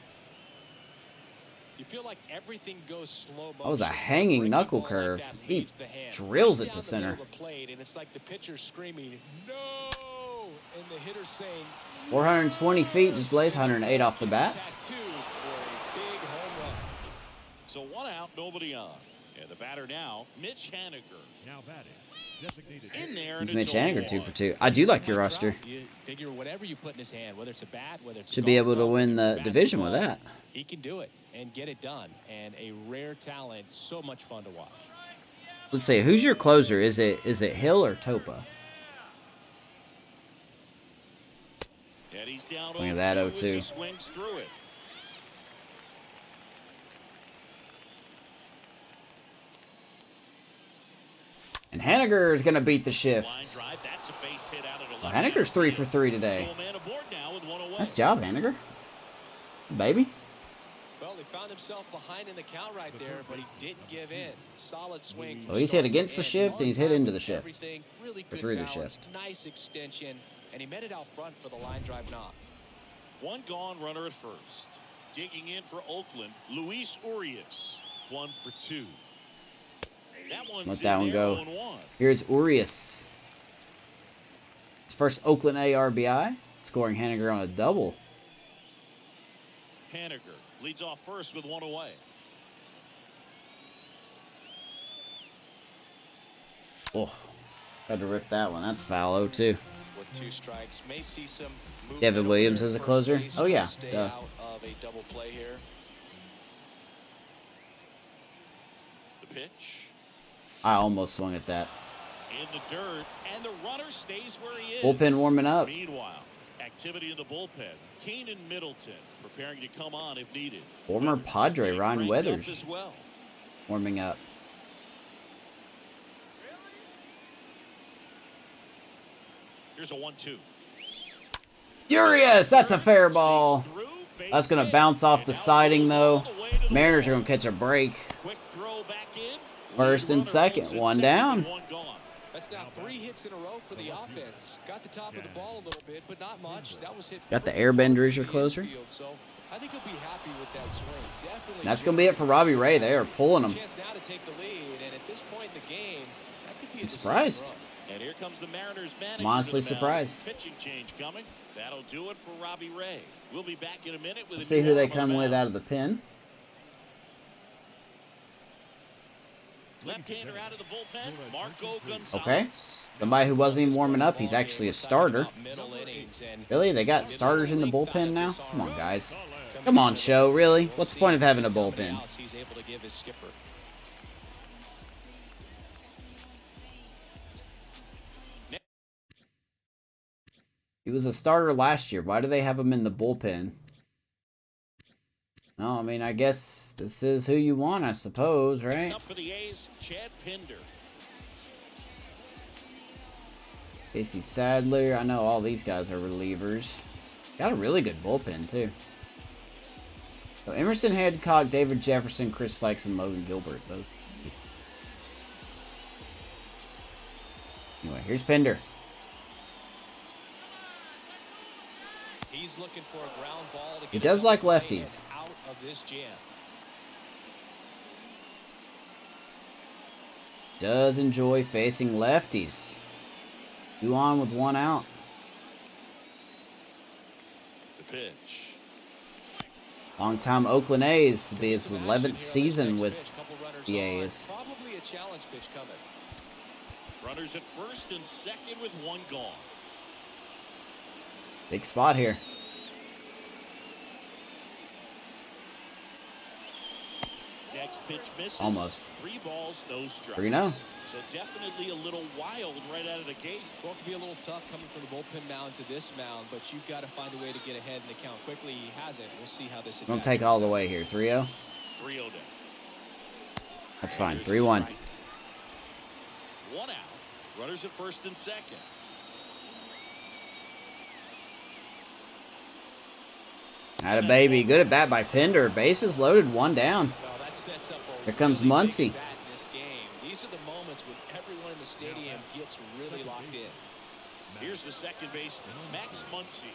You feel like everything goes slow motion. That was a hanging Breaking knuckle ball like curve. that He leaves the hand. drills Right it to down the center. middle of the plate, and it's like the pitcher screaming, "No!" and the hitter saying, 420 feet, displays 108 off the bat. tattoo for a big home run. So 1 out, nobody on. And the batter now, Mitch Haniger. Now batting, designated In there, and Mitch it's Haniger 0-1. 2 for 2. I do like your roster. You figure whatever you put in his hand, whether it's a bat, whether it's a Should be golf able to club, win whether it's the a division with basketball, that. he can do it and get it done. And a rare talent, so much fun to watch. Let's see, who's your closer? Is it Hill or Topa? And he's down Look at that 0-2 as 0-2. he swings through it. And Haniger is going to beat the Line shift. drive, that's a base hit out of the Well, left Haniger's center 3 for field. 3 today. So a man aboard now with 1 away. Nice job, Haniger. Baby. Well, he found himself behind in the count right there, but he didn't give in. Solid swing. from Well, he's hit start to against the end. shift, and he's hit On into the time, shift. everything, really Or good through the balance, shift. Nice extension, and he met it out front for the line drive knock. One gone, runner at first. Digging in for Oakland, Luis Urias. 1 for 2. That one's Let that in one there, go. 0-1. Here's Urias. His first Oakland A RBI, scoring Haniger on a double. Haniger leads off first with 1 away. Oh, had to rip that one. That's foul 0-2. With 2 strikes, may see some movement Devin over Williams there as a at first closer? base, Oh, trying yeah, to stay duh. out of a double play here. The pitch I almost swung at that. in the dirt, and the runner stays where he is. Bullpen warming up. Meanwhile, activity in the bullpen. Keenan Middleton preparing to come on if needed. Former Padre Getting Ryan cranked up Weathers as well. warming up. Here's a 1-2. Urias, that's a fair ball. Through, base That's going to hit, bounce off and the now it siding, goes all though. the way to the Mariners are wall. going to catch a break. Quick throw back in. First Lead and runner second, moves at one second down. and 1 gone. That's now 3 hits in a row for the offense. Got the top of the ball a little bit, but not much. That was hit. Got the perfectly airbender as your to the closer. infield, so I think he'll be happy with that swing. Definitely. And that's going to be it for Robbie Ray. They are pulling him. Chance now to take the lead, and at this point in the game, that could be a I'm deciding surprised. run. And here comes the Mariners manager. I'm honestly to the mound. surprised. Pitching change coming. That'll do it for Robbie Ray. We'll be back in a minute with Let's a see new who they arm on come the with mound. out of the pen. Left-hander out of the bullpen, Marco Gonzalez. Okay. Somebody who wasn't even warming up. He's actually a starter. Middle innings, and Really? They got starters in the bullpen now? Come on, guys. Come on, show. Really? What's the point of having a bullpen? He's able to give his skipper. He was a starter last year. Why do they have him in the bullpen? No, I mean, I guess this is who you want, I suppose, Next right? up for the A's, Chad Pinder. Casey Sadler. I know all these guys are relievers. Got a really good bullpen, too. So Emerson Hancock, David Jefferson, Chris Fikes, and Logan Gilbert. Both. Anyway, here's Pinder. He's looking for a ground ball to get He does like play lefties. and out of this jam. Does enjoy facing lefties. 2 on with 1 out. The pitch. Long-time Oakland A's to be his 11th season with the A's. Probably a challenge pitch coming. Runners at first and second with 1 gone. Big spot here. Next pitch misses. Almost. 3 balls, no strikes. 3-0. So definitely a little wild right out of the gate. Well, it could be a little tough coming from the bullpen mound to this mound, but you've got to find a way to get ahead in the count quickly. He hasn't. We'll see how this. Don't take all the way here. 3-0. 3-0 down. That's fine. 3-1. 1 out. Runners at first and second. Atta baby. Good at bat by Pinder. Bases loaded. 1 down. Well, that sets up a Here comes really Muncy. big bat in this game. These are the moments when everyone in the stadium gets really locked in. Here's the second baseman, Max Muncy.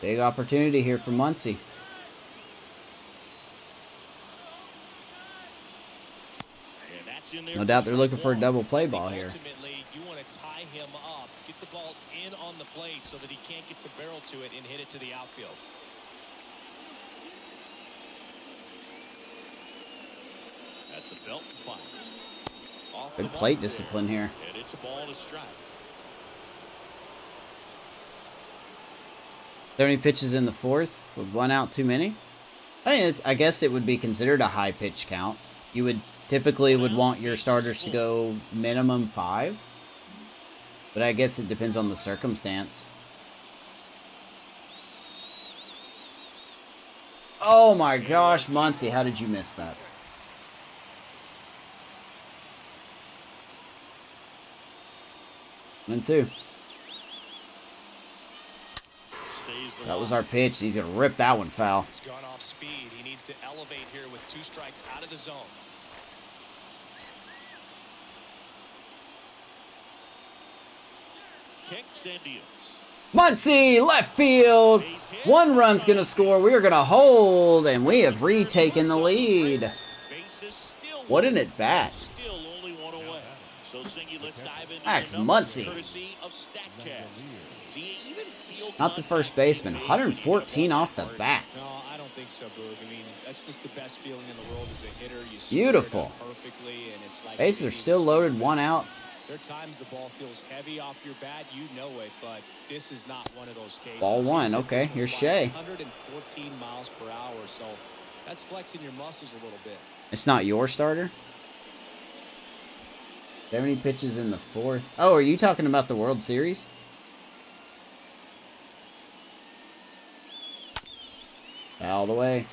Big opportunity here for Muncy. And that's in there. No doubt they're looking for a double play ball here. Ultimately, you want to tie him up, get the ball in on the plate so that he can't get the barrel to it and hit it to the outfield. At the belt and fires. Off Good the plate mark discipline there. here. And it's a ball and a strike. 30 pitches in the 4th with 1 out too many. I guess it would be considered a high pitch count. You would typically would want your starters to go minimum 5. But I guess it depends on the circumstance. Oh my gosh, Muncy, how did you miss that? And 2. That was our pitch. He's going to rip that one foul. He's gone off speed. He needs to elevate here with 2 strikes out of the zone. Kicks and deals. Muncy, left field. 1 run's going to score. We are going to hold, and we have retaken the lead. Bases still What an at bat. Still only 1 away. So Singy, let's dive into Max the numbers, Muncy. courtesy of StatCast. Do you even feel Not the first baseman. 114 off the bat. No, I don't think so, Boog. I mean, that's just the best feeling in the world as a hitter. You Beautiful. square it up perfectly, and it's like Bases are still loaded. 1 out. There are times the ball feels heavy off your bat, you know it, but this is not one of those cases. Ball He 1. sent Okay, this one here's flying Shea. 114 miles per hour, so that's flexing your muscles a little bit. It's not your starter? 70 pitches in the 4th. Oh, are you talking about the World Series? All the way.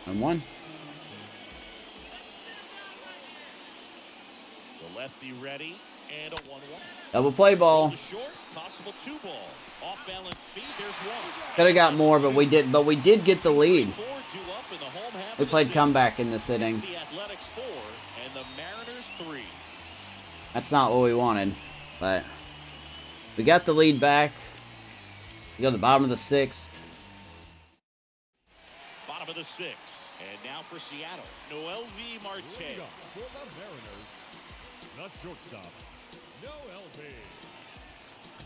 And 1. The lefty ready and a 1-1. Double play ball. The short, possible 2 ball. Off balance feed, there's 1. Could have got more, but we did get the lead. 4 due up in the home half We of the played 6th. comeback in this inning. It's the Athletics 4 and the Mariners 3. That's not what we wanted, but we got the lead back. We go to the bottom of the 6th. Bottom of the 6th. And now for Seattle, Noel V. Marte. Leading off for the Mariners, the shortstop, Noel V.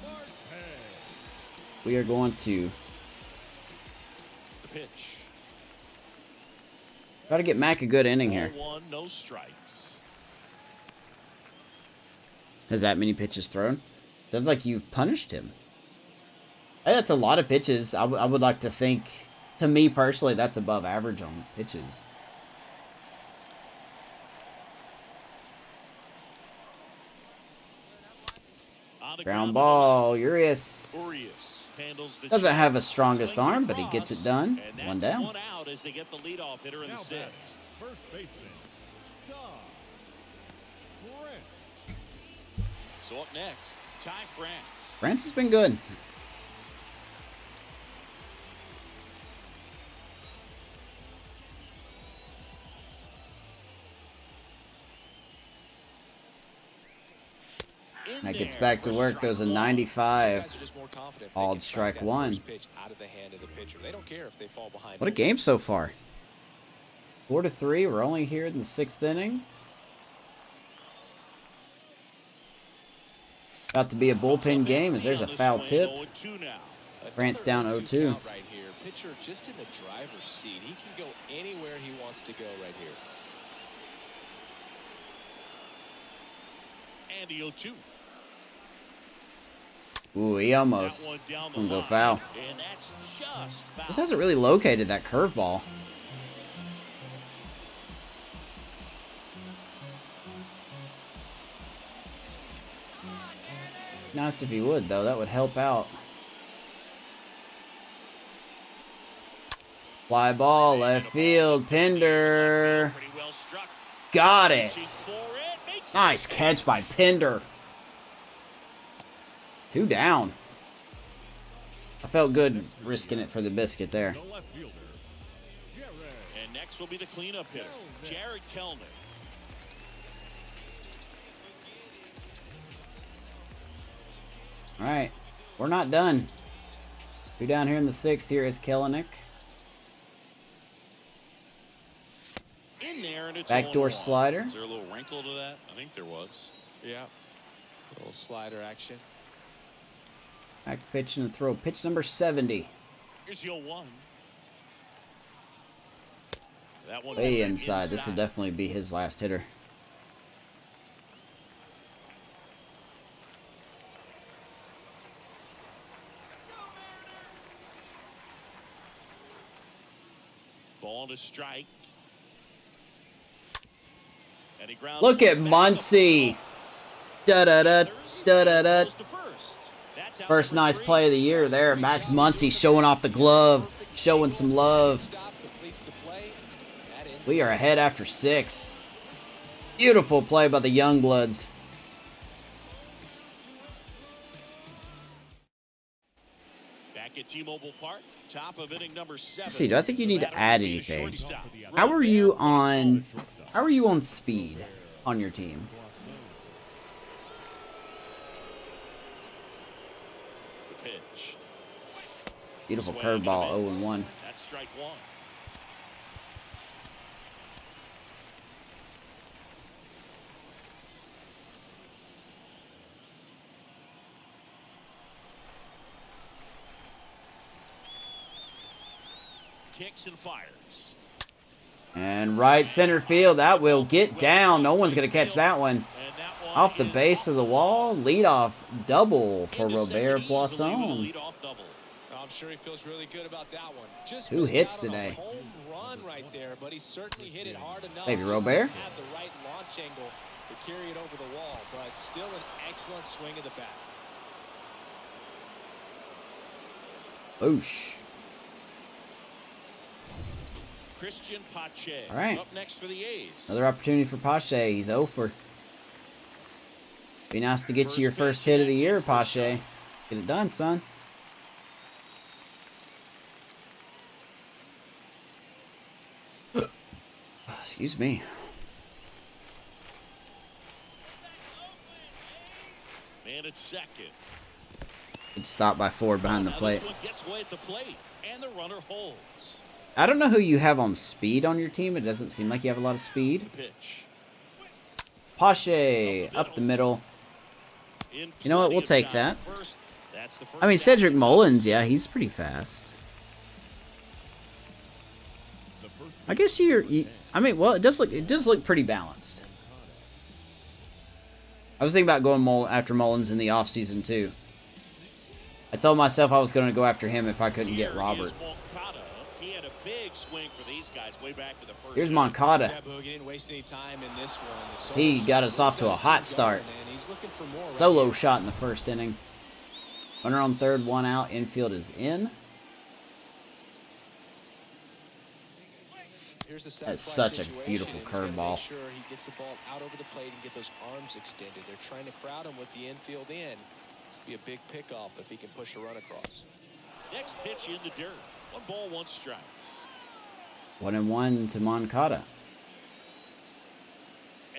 Marte. We are going to The pitch. try to get Mac a good inning here. 1, no strikes. Has that many pitches thrown? Sounds like you've punished him. Hey, that's a lot of pitches. I would like to think, to me personally, that's above average on pitches. On the Ground ball, Urias. Urias handles the Doesn't check, have a strongest slings arm, but he across, gets it done. and 1 that's down. 1 out as they get the leadoff hitter in Now the 6th. batting, first baseman, Ty France. So up next, Ty France. France has been good. In That gets there back to for work. strike Those a one. 95. Guys are just more confident if they Called can stop strike that one. first pitch out of the hand of the pitcher. They don't care if they fall behind. What a game so far. 4-3. We're only here in the 6th inning. About to be a bullpen game as there's a foul tip. Grant's down 0-2. Right here. Pitcher just in the driver's seat. He can go anywhere he wants to go right here. And the 0-2. Ooh, he almost gonna go foul. And that's just foul. This hasn't really located that curveball. Nice if he would, though. That would help out. Fly ball, left field, Pinder. Pretty well struck. Got Reaching it. for it, makes it. Nice catch by Pinder. 2 down. I felt good risking it for the biscuit there. The left fielder, Jared. And next will be the cleanup hitter, Jared Kellner. All right, we're not done. We're down here in the 6th. Here is Kellenick. In there, and it's Backdoor 0-1. slider. Is there a little wrinkle to that? I think there was. Yeah. A little slider action. Back pitch and throw. Pitch number 70. Here's the 0-1. That one Way was inside. This will definitely be his last hitter. Ball to strike. And he grounds Look at back to Muncy. Da-da-da, da-da-da. goes to first. That's out First number nice 3. play of the year there. Max Muncy showing off the glove. Showing some love. Stop completes the play. That ends We are ahead after 6. Beautiful play by the Youngbloods. Back at T-Mobile Park, top of inning number 7. Let's see, do I think you need to Batter add will be a anything? shortstop. How are you on Shortstop. how are you on speed on your team? The pitch. Beautiful Swing and a curveball, miss. 0-1. That's strike 1. Kicks and fires. And right center field, that will get down. No one's going to catch that one. And that one Off the is base of the wall, leadoff double for into Robert second easily with a Poisson. leadoff double. I'm sure he feels really good about that one. Just Who missed hits out on a today? home run right there, but he certainly hit it hard enough. Maybe just Robert? didn't have the right launch angle to carry it over the wall, but still an excellent swing of the bat. Boosh. Christian Pache. All right. Up next for the A's. Another opportunity for Pache. He's 0 for. Be nice to get you your first hit of the year, Pache. Get it done, son. Excuse me. Man at second. Good stop by Ford behind the Now plate. This one gets away at the plate, and the runner holds. I don't know who you have on speed on your team. It doesn't seem like you have a lot of speed. Pitch. Pache up the middle. In You know what? plenty We'll of take time that. first. That's the first I mean, out. Cedric Mullins, yeah, he's pretty fast. The first I guess I mean, well, it does look pretty balanced. I was thinking about going after Mullins in the offseason too. I told myself I was going to go after him if I couldn't get Here Robert. is Moncada. He had a big swing for these guys way back to the first. Here's inning. Moncada. Yeah, Boog, he didn't waste any time in this one. The He solo got shot us off to a really hot does keep start. going, and he's looking for more right Solo here. shot in the first inning. Runner on third, 1 out. Infield is in. Here's the That's sacrifice such a situation, beautiful and he's gotta curveball. Make sure he gets the ball out over the plate and get those arms extended. They're trying to crowd him with the infield in. This will be a big pickoff if he can push a run across. Next pitch in the dirt. 1 ball, 1 strike. 1-1 to Moncada.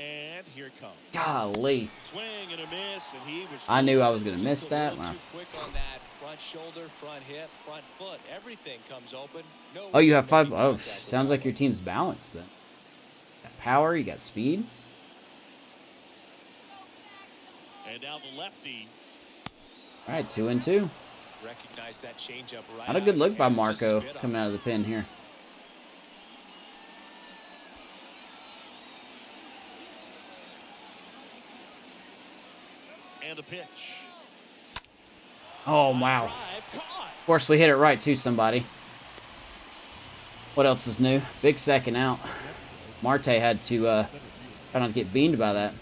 And here it comes. Golly. Swing and a miss, and he was. I knew I was going to miss Just a that. little When too quick on that front shoulder, front hip, front foot. Everything comes open. No Oh, you way have to 5. make Oh, contact with sounds that like your one. team's balanced then. You got power, you got speed. And now the lefty. All right, 2-2. Recognize that changeup right. Not a out good of look the by hand, just Marco spit on coming it. out of the pin here. And a pitch. Oh, wow. Drive caught. Of course, we hit it right to somebody. What else is new? Big second out. Marte had to try not to get beamed by that.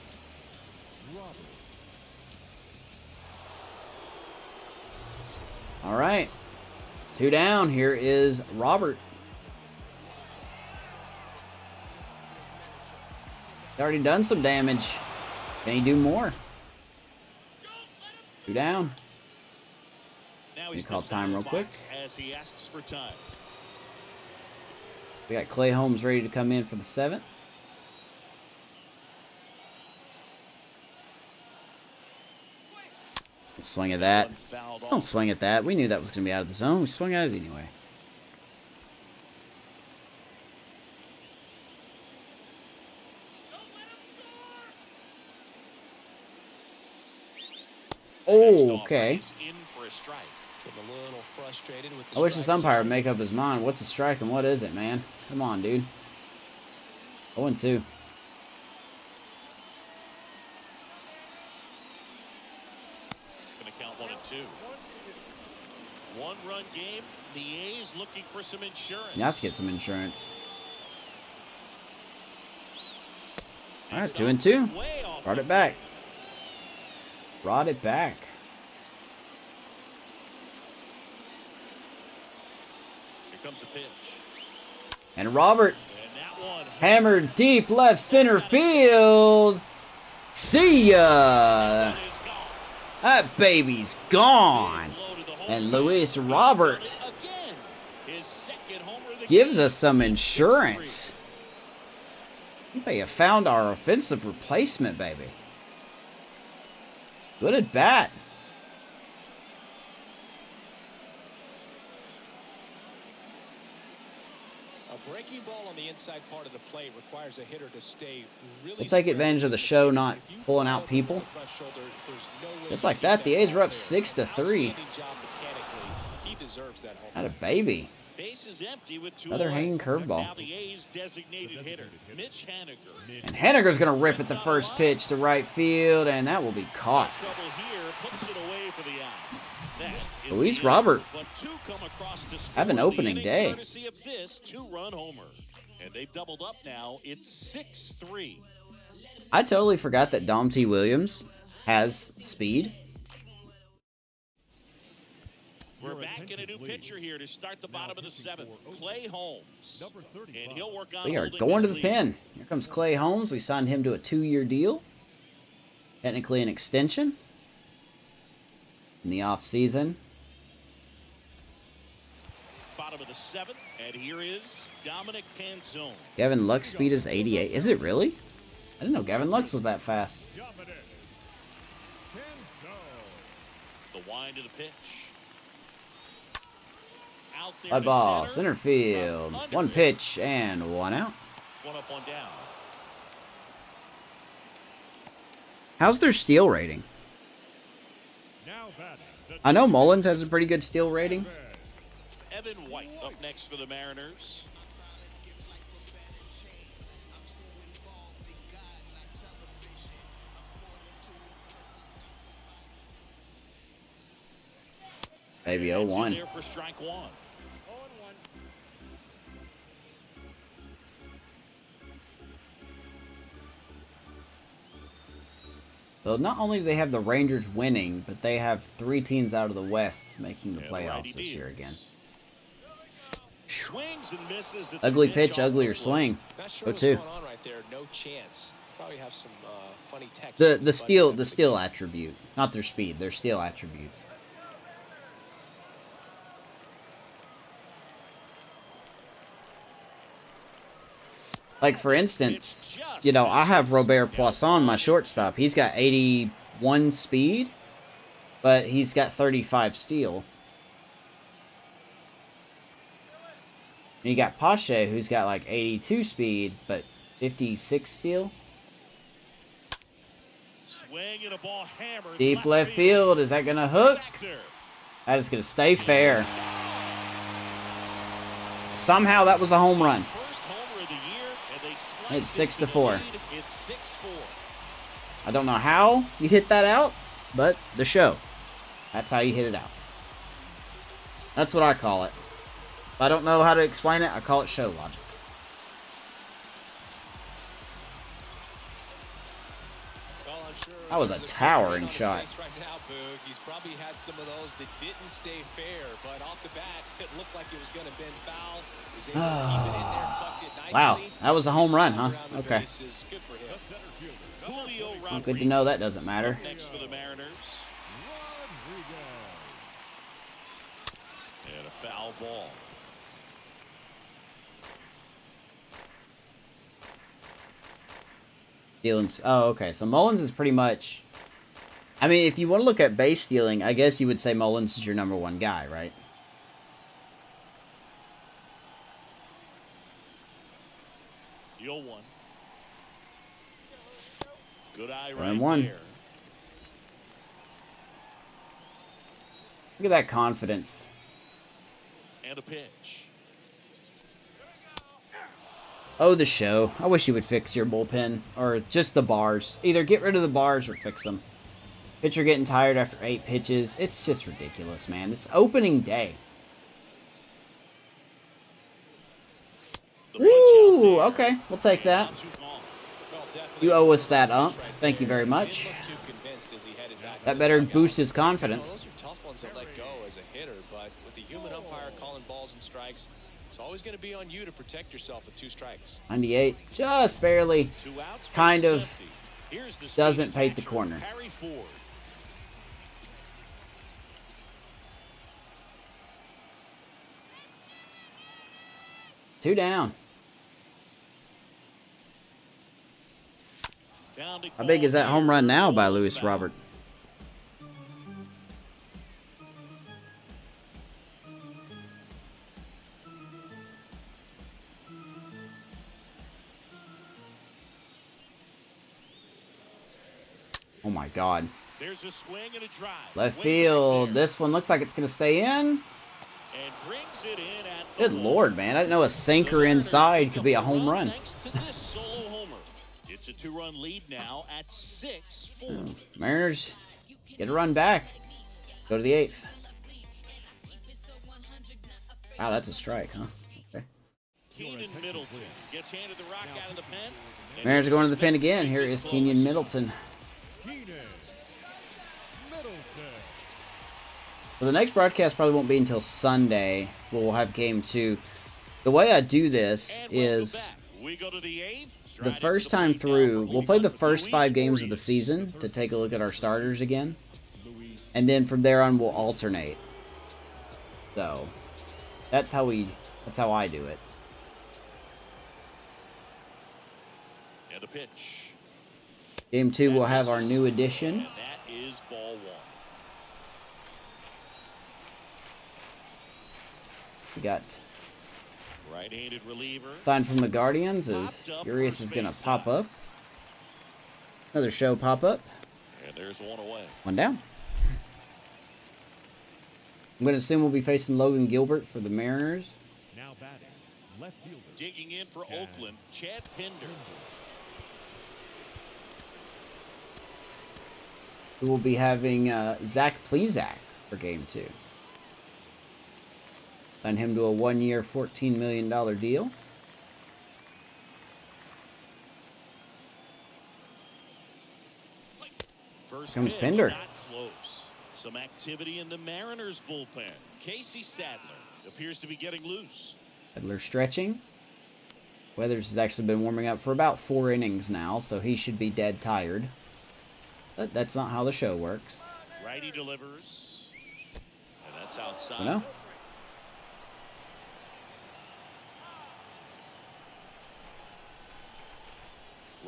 All right. 2 down. Here is Robert. He's already done some damage. Can he do more? 2 down. Now Let he me call steps out time of real the quick. box as he asks for time. We got Clay Holmes ready to come in for the 7th. Don't swing at that. One fouled Don't off. swing at that. We knew that was going to be out of the zone. We swung at it anyway. Next Oh, off, okay. he's in for a strike. Getting a little frustrated with the I wish this strike umpire would zone. make up his mind. What's a strike and what is it, man? Come on, dude. 0-2. Going to count 1 and 2. 1-run game. The A's looking for some insurance. Now let's get some insurance. All right, 2-2. Way off Brought the it back. plate. Brought it back. Here comes the pitch. And Robert And that one hammered deep left center field. See ya. is gone. That baby's gone. Blow to the home And plate. Luis Robert Again. His second homer of the gives game. us some insurance. You found our offensive replacement, baby. Good at bat. A breaking ball on the inside part of the plate requires a hitter to stay really. We'll take square advantage of the against show pitch. not If you pulling fly out over people. the front shoulder, there's no way Just to like keep that, the A's ball are up fair. 6-3. Outstanding job mechanically. He deserves that home. Not a baby. Base is empty with 2 Another away. hanging curveball. Now the A's designated hitter, Mitch Haniger. And Henniger's going to rip at the first pitch to right field, and that will be caught. Trouble here, puts it away for the out. That is Luis the Robert. inning, but 2 come across to score Have an the opening inning day. Courtesy of this 2-run homer. And they've doubled up now. It's 6-3. I totally forgot that Dom T. Williams has speed. We're back in a new pitcher here to start the bottom of the 7th. Clay Holmes. And he'll work on We are holding going to this the lead. pin. Here comes Clay Holmes. We signed him to a 2-year deal. Technically an extension. In the offseason. Bottom of the 7th. And here is Dominic Canzone. Gavin Lux's speed is 88. Is it really? I didn't know Gavin Lux was that fast. The wind of the pitch. Out there High to ball, center field. From under One it. pitch and 1 out. 1 up, 1 down. How's their steal rating? I know Mullins has a pretty good steal rating. Evan White up next for the Mariners. Baby That's in 0-1. there for strike 1. So not only do they have the Rangers winning, but they have 3 teams out of the West making the And playoffs righty this year deals. again. Swings and misses at the Ugly pitch pitch, off uglier the swing. Not sure what's 0-2. going on right there. No chance. Probably have some funny text. The steal attribute, not their speed, their steal attributes. Like, for instance, you know, I have Robert Poisson, my shortstop. He's got 81 speed, but he's got 35 steal. And you got Pache, who's got like 82 speed, but 56 steal. Swing and a ball hammered. Deep left field. Is that going to hook? That is going to stay fair. Somehow that was a home run. First homer of the year, and they slice It's it to the 6-4. lead. It's 6-4. I don't know how you hit that out, but the show. That's how you hit it out. That's what I call it. If I don't know how to explain it, I call it show logic. Well, I'm sure That was a towering shot. right now, Boog. He's probably had some of those that didn't stay fair, but off the bat, it looked like it was going to bend foul. Was able to keep it in there, tucked it nicely. Wow, that was a home run, huh? Okay. Good for him. Julio Well, good to know that doesn't matter. next for the Mariners. And a foul ball. Stealing. Oh, okay. So Mullins is pretty much. I mean, if you want to look at base stealing, I guess you would say Mullins is your number one guy, right? The 0-1. Good eye Run right one. there. Look at that confidence. And a pitch. Oh, the show. I wish you would fix your bullpen. Or just the bars. Either get rid of the bars or fix them. Pitcher getting tired after 8 pitches. It's just ridiculous, man. It's opening day. The punch Woo! out there. Okay, we'll take that. Not too long. Well, definitely You owe us that, right ump. Thank you there. very much. Didn't look too convinced as he headed back That to the better dugout. boost his You know, confidence. those are tough ones to let go as a hitter, but with the human umpire calling balls and strikes, it's always going to be on you to protect yourself with 2 strikes. 98. Just barely. 2 outs. Kind bases of empty. Here's the doesn't speedy paint the catcher, corner. Harry Ford. Two down. Down to How big is that call home run here. now by Rolls Lewis back. Robert? Oh my God. There's a swing and a drive. Left Way field. back there. This one looks like it's going to stay in. And brings it in at the Good wall. Lord, man. I didn't know a sinker inside could be a home run. Thanks to this solo homer. It's a 2-run lead now at 6-4. Mariners get a run back. Go to the 8th. Wow, that's a strike, huh? Okay. Keenan Middleton gets handed the rock out of the pen. And Mariners are going to the pen next again. inning Here is is close. Kenyon Middleton. Keenan Middleton. Well, the next broadcast probably won't be until Sunday. We'll have game 2. The way I do this And welcome is back. We go to the 8th. the Striding first to the time plate now through, for we'll play the Luis first 5 games of the Urias. season to take a look at our starters again. And then from there on, we'll alternate. So, that's how I do it. And a pitch. Game 2, we'll That have our misses. new addition. And that is ball 1. We got Right-handed reliever. signed from the Guardians as Urias is going to pop up. Another show pop up. And there's one away. One down. I'm going to assume we'll be facing Logan Gilbert for the Mariners. Now batting, left fielder. Digging in for Chad. Oakland, Chad Pinder. We will be having Zach Plesac for Game 2. Sign him to a 1-year, $14 million deal. First Comes pitch, Pinder. not close. Some activity in the Mariners bullpen. Casey Sadler appears to be getting loose. Edler stretching. Weathers has actually been warming up for about 4 innings now, so he should be dead tired. But that's not how the show works. Righty delivers. And that's outside. You know?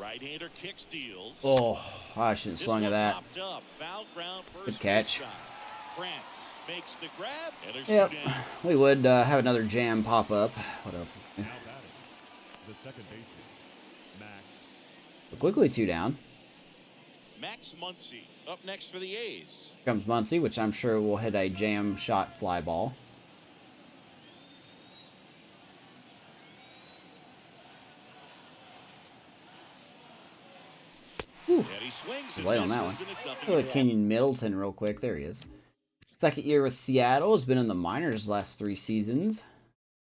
Right-hander kick steals. Oh, I shouldn't have swung at that. Good catch. France makes the grab. Yep, we would have another jam pop up. What else is new? Now batting, the second baseman, Max. Quickly 2 down. Max Muncy up next for the A's. Here comes Muncy, which I'm sure will hit a jam shot fly ball. Whew. Late on that one. Look at Kenyon Middleton real quick. There he is. Second year with Seattle. Has been in the minors last 3 seasons.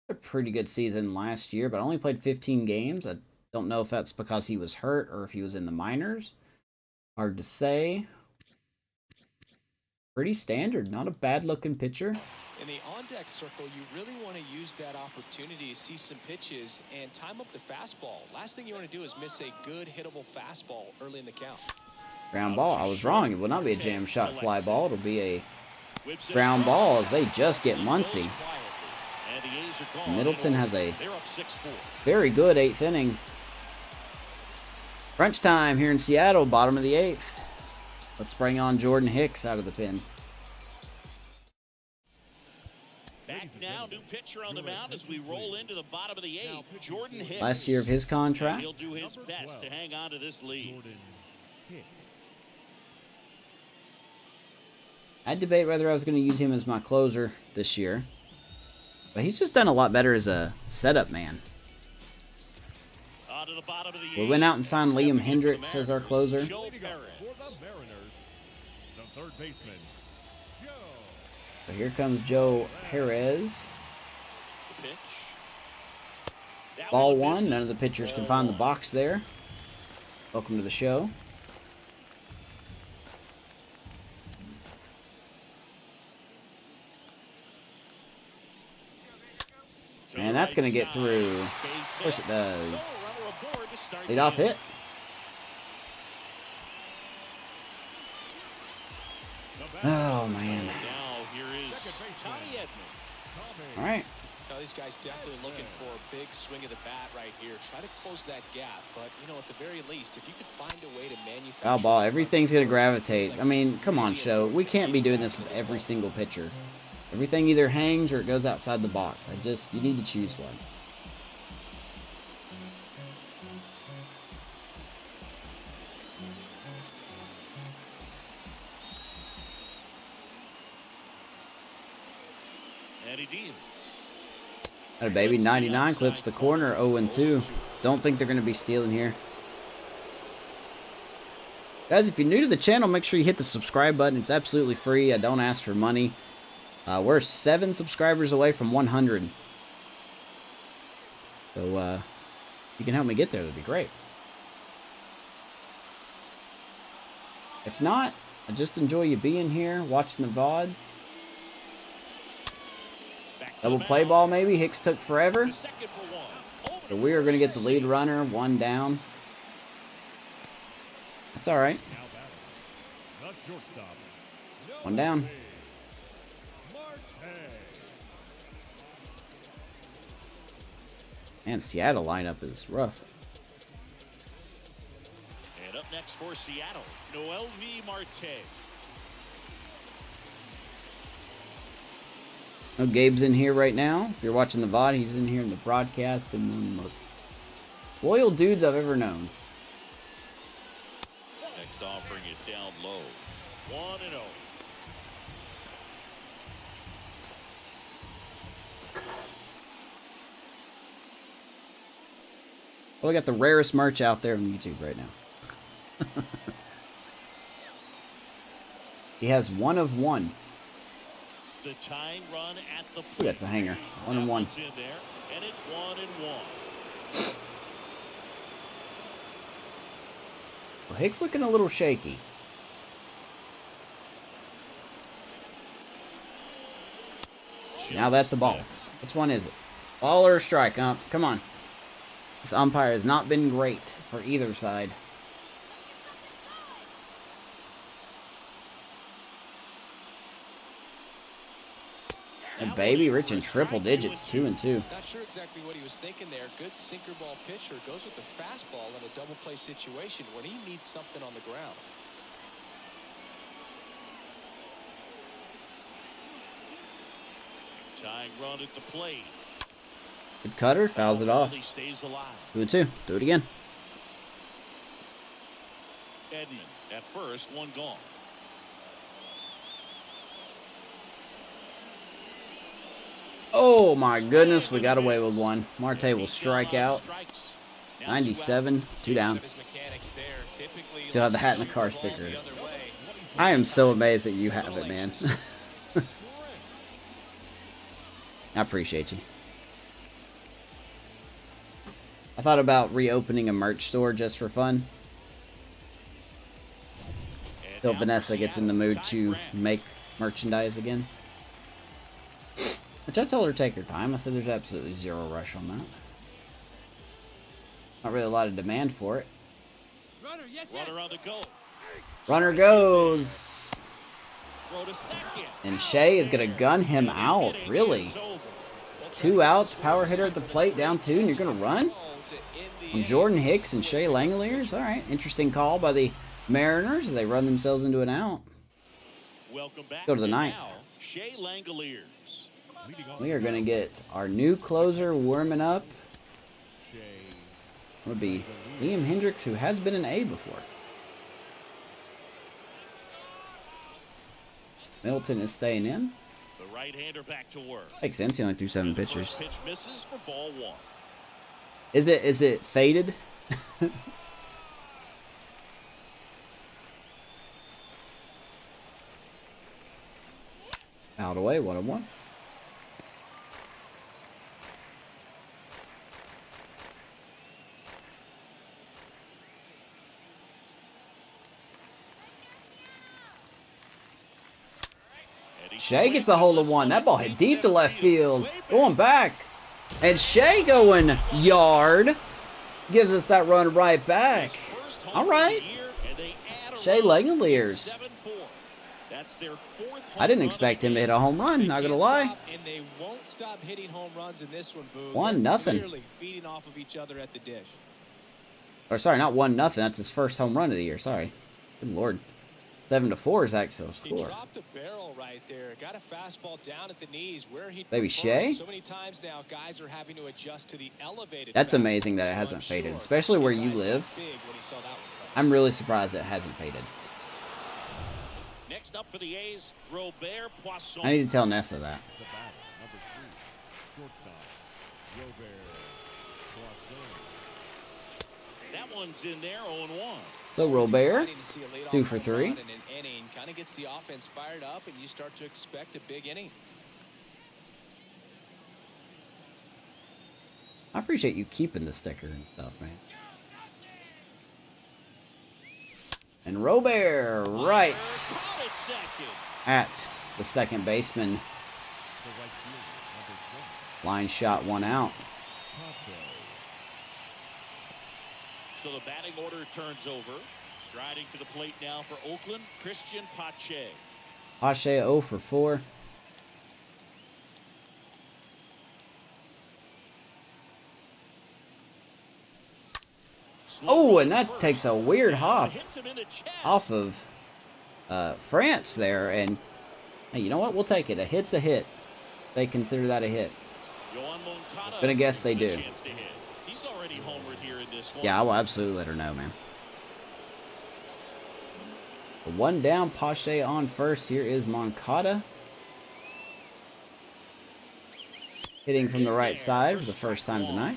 A pretty good season last year, but only played 15 games. I don't know if that's because he was hurt or if he was in the minors. Hard to say. Pretty standard. Not a bad-looking pitcher. In the on-deck circle, you really want to use that opportunity to see some pitches and time up the fastball. Last thing you want to do is miss a good hittable fastball early in the count. Ground ball. I was wrong. It will not be a jam shot fly ball. It'll be a ground ball as they just get Muncy. Middleton has a very good 8th inning. Crunch time here in Seattle, bottom of the 8th. Let's bring on Jordan Hicks out of the pen. Back now, new pitcher on the mound as we roll into the bottom of the 8th. Jordan Hicks. Last year of his contract. He'll do his best to hang on to this lead. Jordan Hicks. I'd debate whether I was going to use him as my closer this year. But he's just done a lot better as a setup man. To the bottom of the We went out and signed Liam Hendricks as our closer. For the Mariners, the third baseman, Joe. So here comes Joe Perez. Ball 1. None of the pitchers can find the box there. Welcome to the show. And that's going to get through. Of course it does. Lead off hit. Oh, man. All right. Now, these guys definitely looking for a big swing of the bat right here. Try to close that gap. But, you know, at the very least, if you could find a way to manufacture... Foul ball. Everything's going to gravitate. I mean, come on, show. We can't be doing this with every single pitcher. Everything either hangs or it goes outside the box. You need to choose one. And he deals. That baby, 99 clips the corner, 0-2. Don't think they're going to be stealing here. Guys, if you're new to the channel, make sure you hit the subscribe button. It's absolutely free. I don't ask for money. We're 7 subscribers away from 100. So, if you can help me get there, that'd be great. If not, I just enjoy you being here, watching the VODs. Double play ball, maybe. Hicks took forever. So we are going to get the lead runner, 1 down. That's all right. 1 down. Man, Seattle lineup is rough. And up next for Seattle, Noel V. Marte. No, Gabe's in here right now. If you're watching the VOD, he's in here in the broadcast. Been one of the most loyal dudes I've ever known. Next offering is down low. 1-0. Well, I got the rarest merch out there on YouTube right now. He has 1 of 1. The tying run at the Ooh, that's a hanger. 1 and 1. in there, and it's 1-1. Well, Hicks looking a little shaky. Now that's a ball. Which one is it? Ball or a strike? Come on. This umpire has not been great for either side. And baby Rich in triple digits, 2-2. Not sure exactly what he was thinking there. Good sinker ball pitcher goes with the fastball in a double play situation when he needs something on the ground. Tying run at the plate. Good cutter, fouls it off. He stays alive. 2-2. Do it again. Edmund at first, one gone. Oh my goodness, we got away with one. Marte will strike out. 97, 2 down. Still have the hat in the car sticker. I am so amazed that you have it, man. I appreciate you. I thought about reopening a merch store just for fun. Till Vanessa gets in the mood to make merchandise again. Which I told her to take her time. I said there's absolutely zero rush on that. Not really a lot of demand for it. Runner on the go. Runner goes. And Shea is going to gun him out. Really? 2 outs, power hitter at the plate, down 2, and you're going to run? From Jordan Hicks and Shea Langoliers? All right, interesting call by the Mariners. They run themselves into an out. Go to the 9th. Shea Langoliers. We are going to get our new closer warming up. It would be Liam Hendricks, who has been an A before. Middleton is staying in. The right-hander back to work. Makes sense. He only threw 7 pitches. Pitch misses for ball 1. Is it faded? Out away, 1-1. Shea gets a hold of one. That ball hit deep to left field. Going back. And Shea going yard. Gives us that run right back. All right. Shea Langoliers. I didn't expect him to hit a home run, not going to lie. And they won't stop hitting home runs in this one, Boo. 1-0. Clearly feeding off of each other at the dish. Or sorry, not 1-0. That's his first home run of the year. Sorry. Good Lord. 7-4 is actual He score. dropped the barrel right there. Got a fastball down at the knees where he Baby Shea? So many times now guys are having to adjust to the elevated. That's fastball. amazing that it So hasn't I'm faded, sure especially where his you eyes live. got big when he saw that one coming. I'm really surprised it hasn't faded. Next up for the A's, Robert Poisson. I need to tell Nessa that. The batter, number 3, shortstop, Robert Poisson. That one's in there, 0-1. So Robert, Exciting to see a leadoff 2 for home 3. run in an inning. Kind of gets the offense fired up, and you start to expect a big inning. I appreciate you keeping the sticker and stuff, man. And Robert right Caught it second. at the second baseman. The right fielder, number 20, Line shot, 1 out. Pache. So the batting order turns over. Striding to the plate now for Oakland, Christian Pache. Pache 0 for 4. Oh, and that takes a weird hop Hits him in the chest. off of France there. And hey, you know what? We'll take it. A hit's a hit. They consider that a hit. Yohan Moncada Gonna guess they with a do. chance to hit. He's already homered here in this one. Yeah, I will absolutely let her know, man. The 1 down, Pache on first. Here is Moncada. Hitting from the right side for the first time tonight.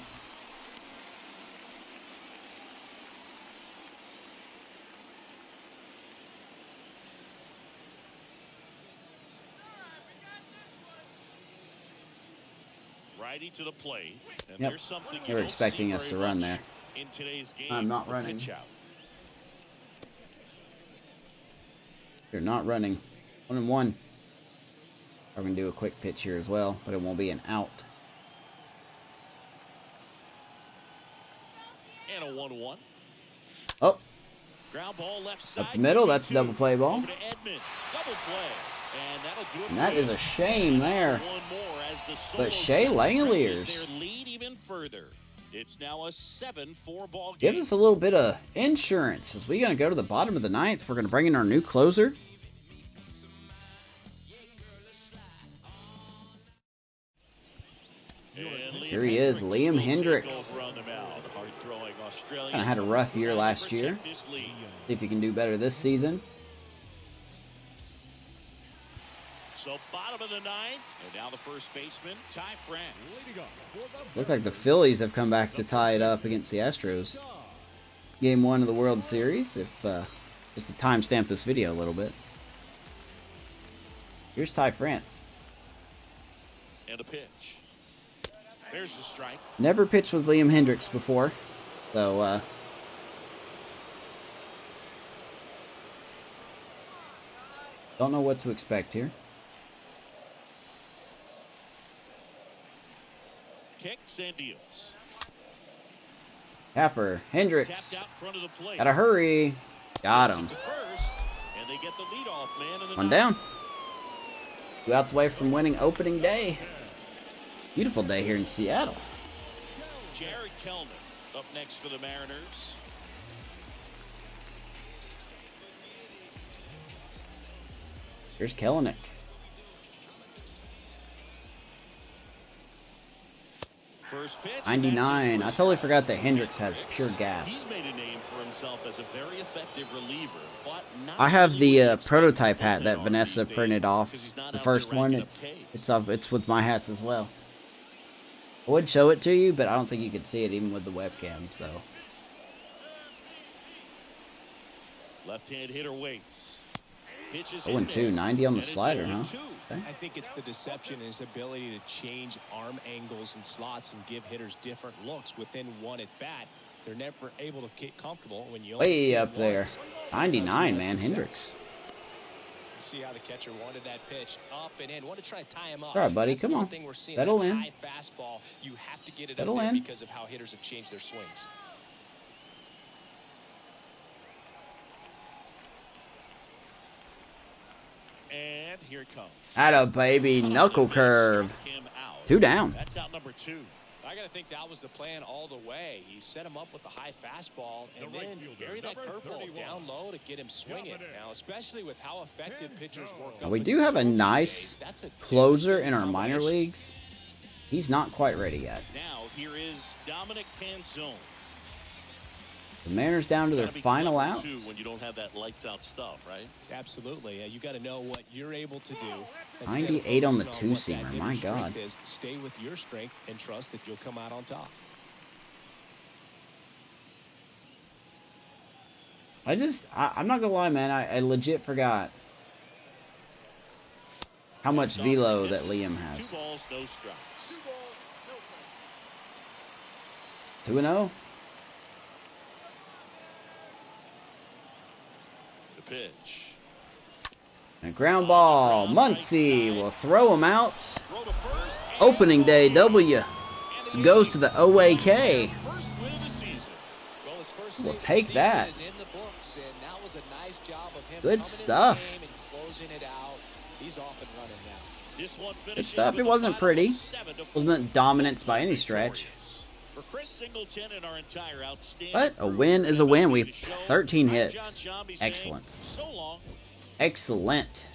Righty to the plate. And Yep. there's something you They were don't expecting see us very to run much there. in today's game. I'm not a running. pitch out. You're not running. 1-1. We're going to do a quick pitch here as well, but it won't be an out. And a 1-1. Oh, Ground ball left side. up the middle. That's a 3-2. double play ball. Over to Edmund. Double play. And that'll do it. And that is a shame there. One more. the But solo Shea shot Langoliers stretches their lead even further. It's now a 7-4 ball game. gives us a little bit of insurance as we're going to go to the bottom of the ninth. We're going to bring in our new closer. Here he is, Liam Hendricks. Kind of had a rough year last year. See if he can do better this season. So bottom of the ninth, and now the first baseman, Ty France. Look like the Phillies have come back to tie it up against the Astros. Game 1 of the World Series, if just to timestamp this video a little bit. Here's Ty France. And a pitch. There's the strike. Never pitched with Liam Hendricks before, so don't know what to expect here. Kicks and deals. Capper, Hendricks, Tapped out front of the plate. gotta hurry. Got him. To first, and they get the leadoff man in the One ninth. down. 2 outs away from winning opening day. Beautiful day here in Seattle. Jared Kellner up next for the Mariners. Here's Kelenic. First pitch. 99. I totally forgot that Hendricks has pure gas. He's made a name for himself as a very effective reliever, but not I have really the when it's prototype bullpen hat that arm Vanessa these days, printed off. 'cause he's not The out first there one. racking up Ks. It's with my hats as well. I would show it to you, but I don't think you could see it even with the webcam. So Left-hand hitter waits. Pitches 0-2, 90 on the slider, huh? Okay. I think it's the deception in his ability to change arm angles and slots and give hitters different looks within one at bat. They're never able to get comfortable when you only Way see up him there. once. 99, man, Success. Hendricks. See how the catcher wanted that pitch up and in. Want to try and tie him up. All right, buddy, That's come one on. thing we're seeing, Settle that in. high fastball. You have to get it Settle up there in. because of how hitters have changed their swings. And here it comes. Atta baby, knuckle curve. Struck him out. 2 down. That's out number 2. I got to think that was the plan all the way. He set him up with the high fastball and The right then fielder, bury that number curveball 31. down low to get him swinging. Now, especially with how effective pitchers work up We in do the have a zone these nice days, that's a closer in devastating our minor combination. leagues. He's not quite ready yet. Now here is Dominic Panzone. The Mariners down to their Gotta be final clever, out. too, when you don't have that lights out stuff, right? Absolutely. You got to know what you're able to do. 98 on the Instead of focusing two-seamer, what that my hitter's God. strength is, stay with your strength and trust that you'll come out on top. I'm not gonna lie, man. I legit forgot how much velo that Liam has. 2 balls, no strikes. 2-0. The pitch. And a ground ball. Muncie will throw him out. Throw to first. Opening day W goes to the OAK. First win of the season. Well, his first We'll save of the take season that. is in the books, and that was a nice job of him Good coming into the stuff. game and closing it out. He's off and running now. This one Good finishes stuff. with It a wasn't final pretty. 7-4. Wasn't dominance by any stretch. For Chris Singleton and our entire outstanding But a crew, win is a win. We the have show, 13 I'm hits. John Sciambi saying Excellent. So long. Excellent.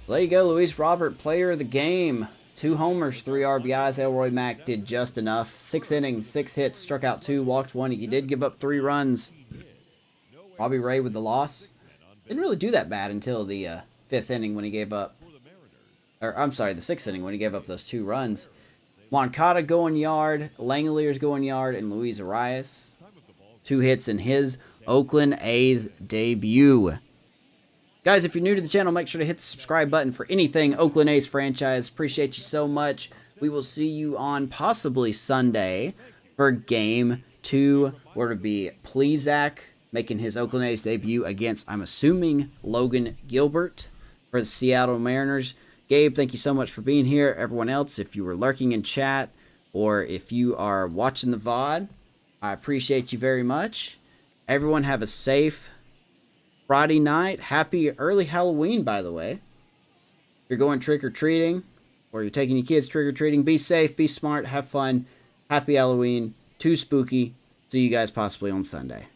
There you go, Luis Robert, player of the game. 2 homers, 3 RBIs. Elroy Mack did just enough. 6 innings, 6 hits, struck out 2, walked 1. He did give up 3 runs. Robbie Ray with the loss. Didn't really do that bad until the 5th inning when he gave up. Or, I'm sorry, the 6th inning when he gave up those 2 runs. Moncada going yard, Langoliers going yard, and Luis Arias. 2 hits in his Oakland A's debut. Guys, if you're new to the channel, make sure to hit the subscribe button for anything Oakland A's franchise. Appreciate you so much. We will see you on possibly Sunday for Game 2, where it'll be Plesac making his Oakland A's debut against, I'm assuming, Logan Gilbert for the Seattle Mariners. Gabe, thank you so much for being here. Everyone else, if you were lurking in chat or if you are watching the VOD, I appreciate you very much. Everyone have a safe Friday night. Happy early Halloween, by the way. you're going trick-or-treating or you're taking your kids trick-or-treating, be safe, be smart, have fun. Happy Halloween. Too spooky. See you guys possibly on Sunday.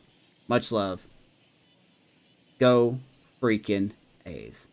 Much love. Go freaking A's.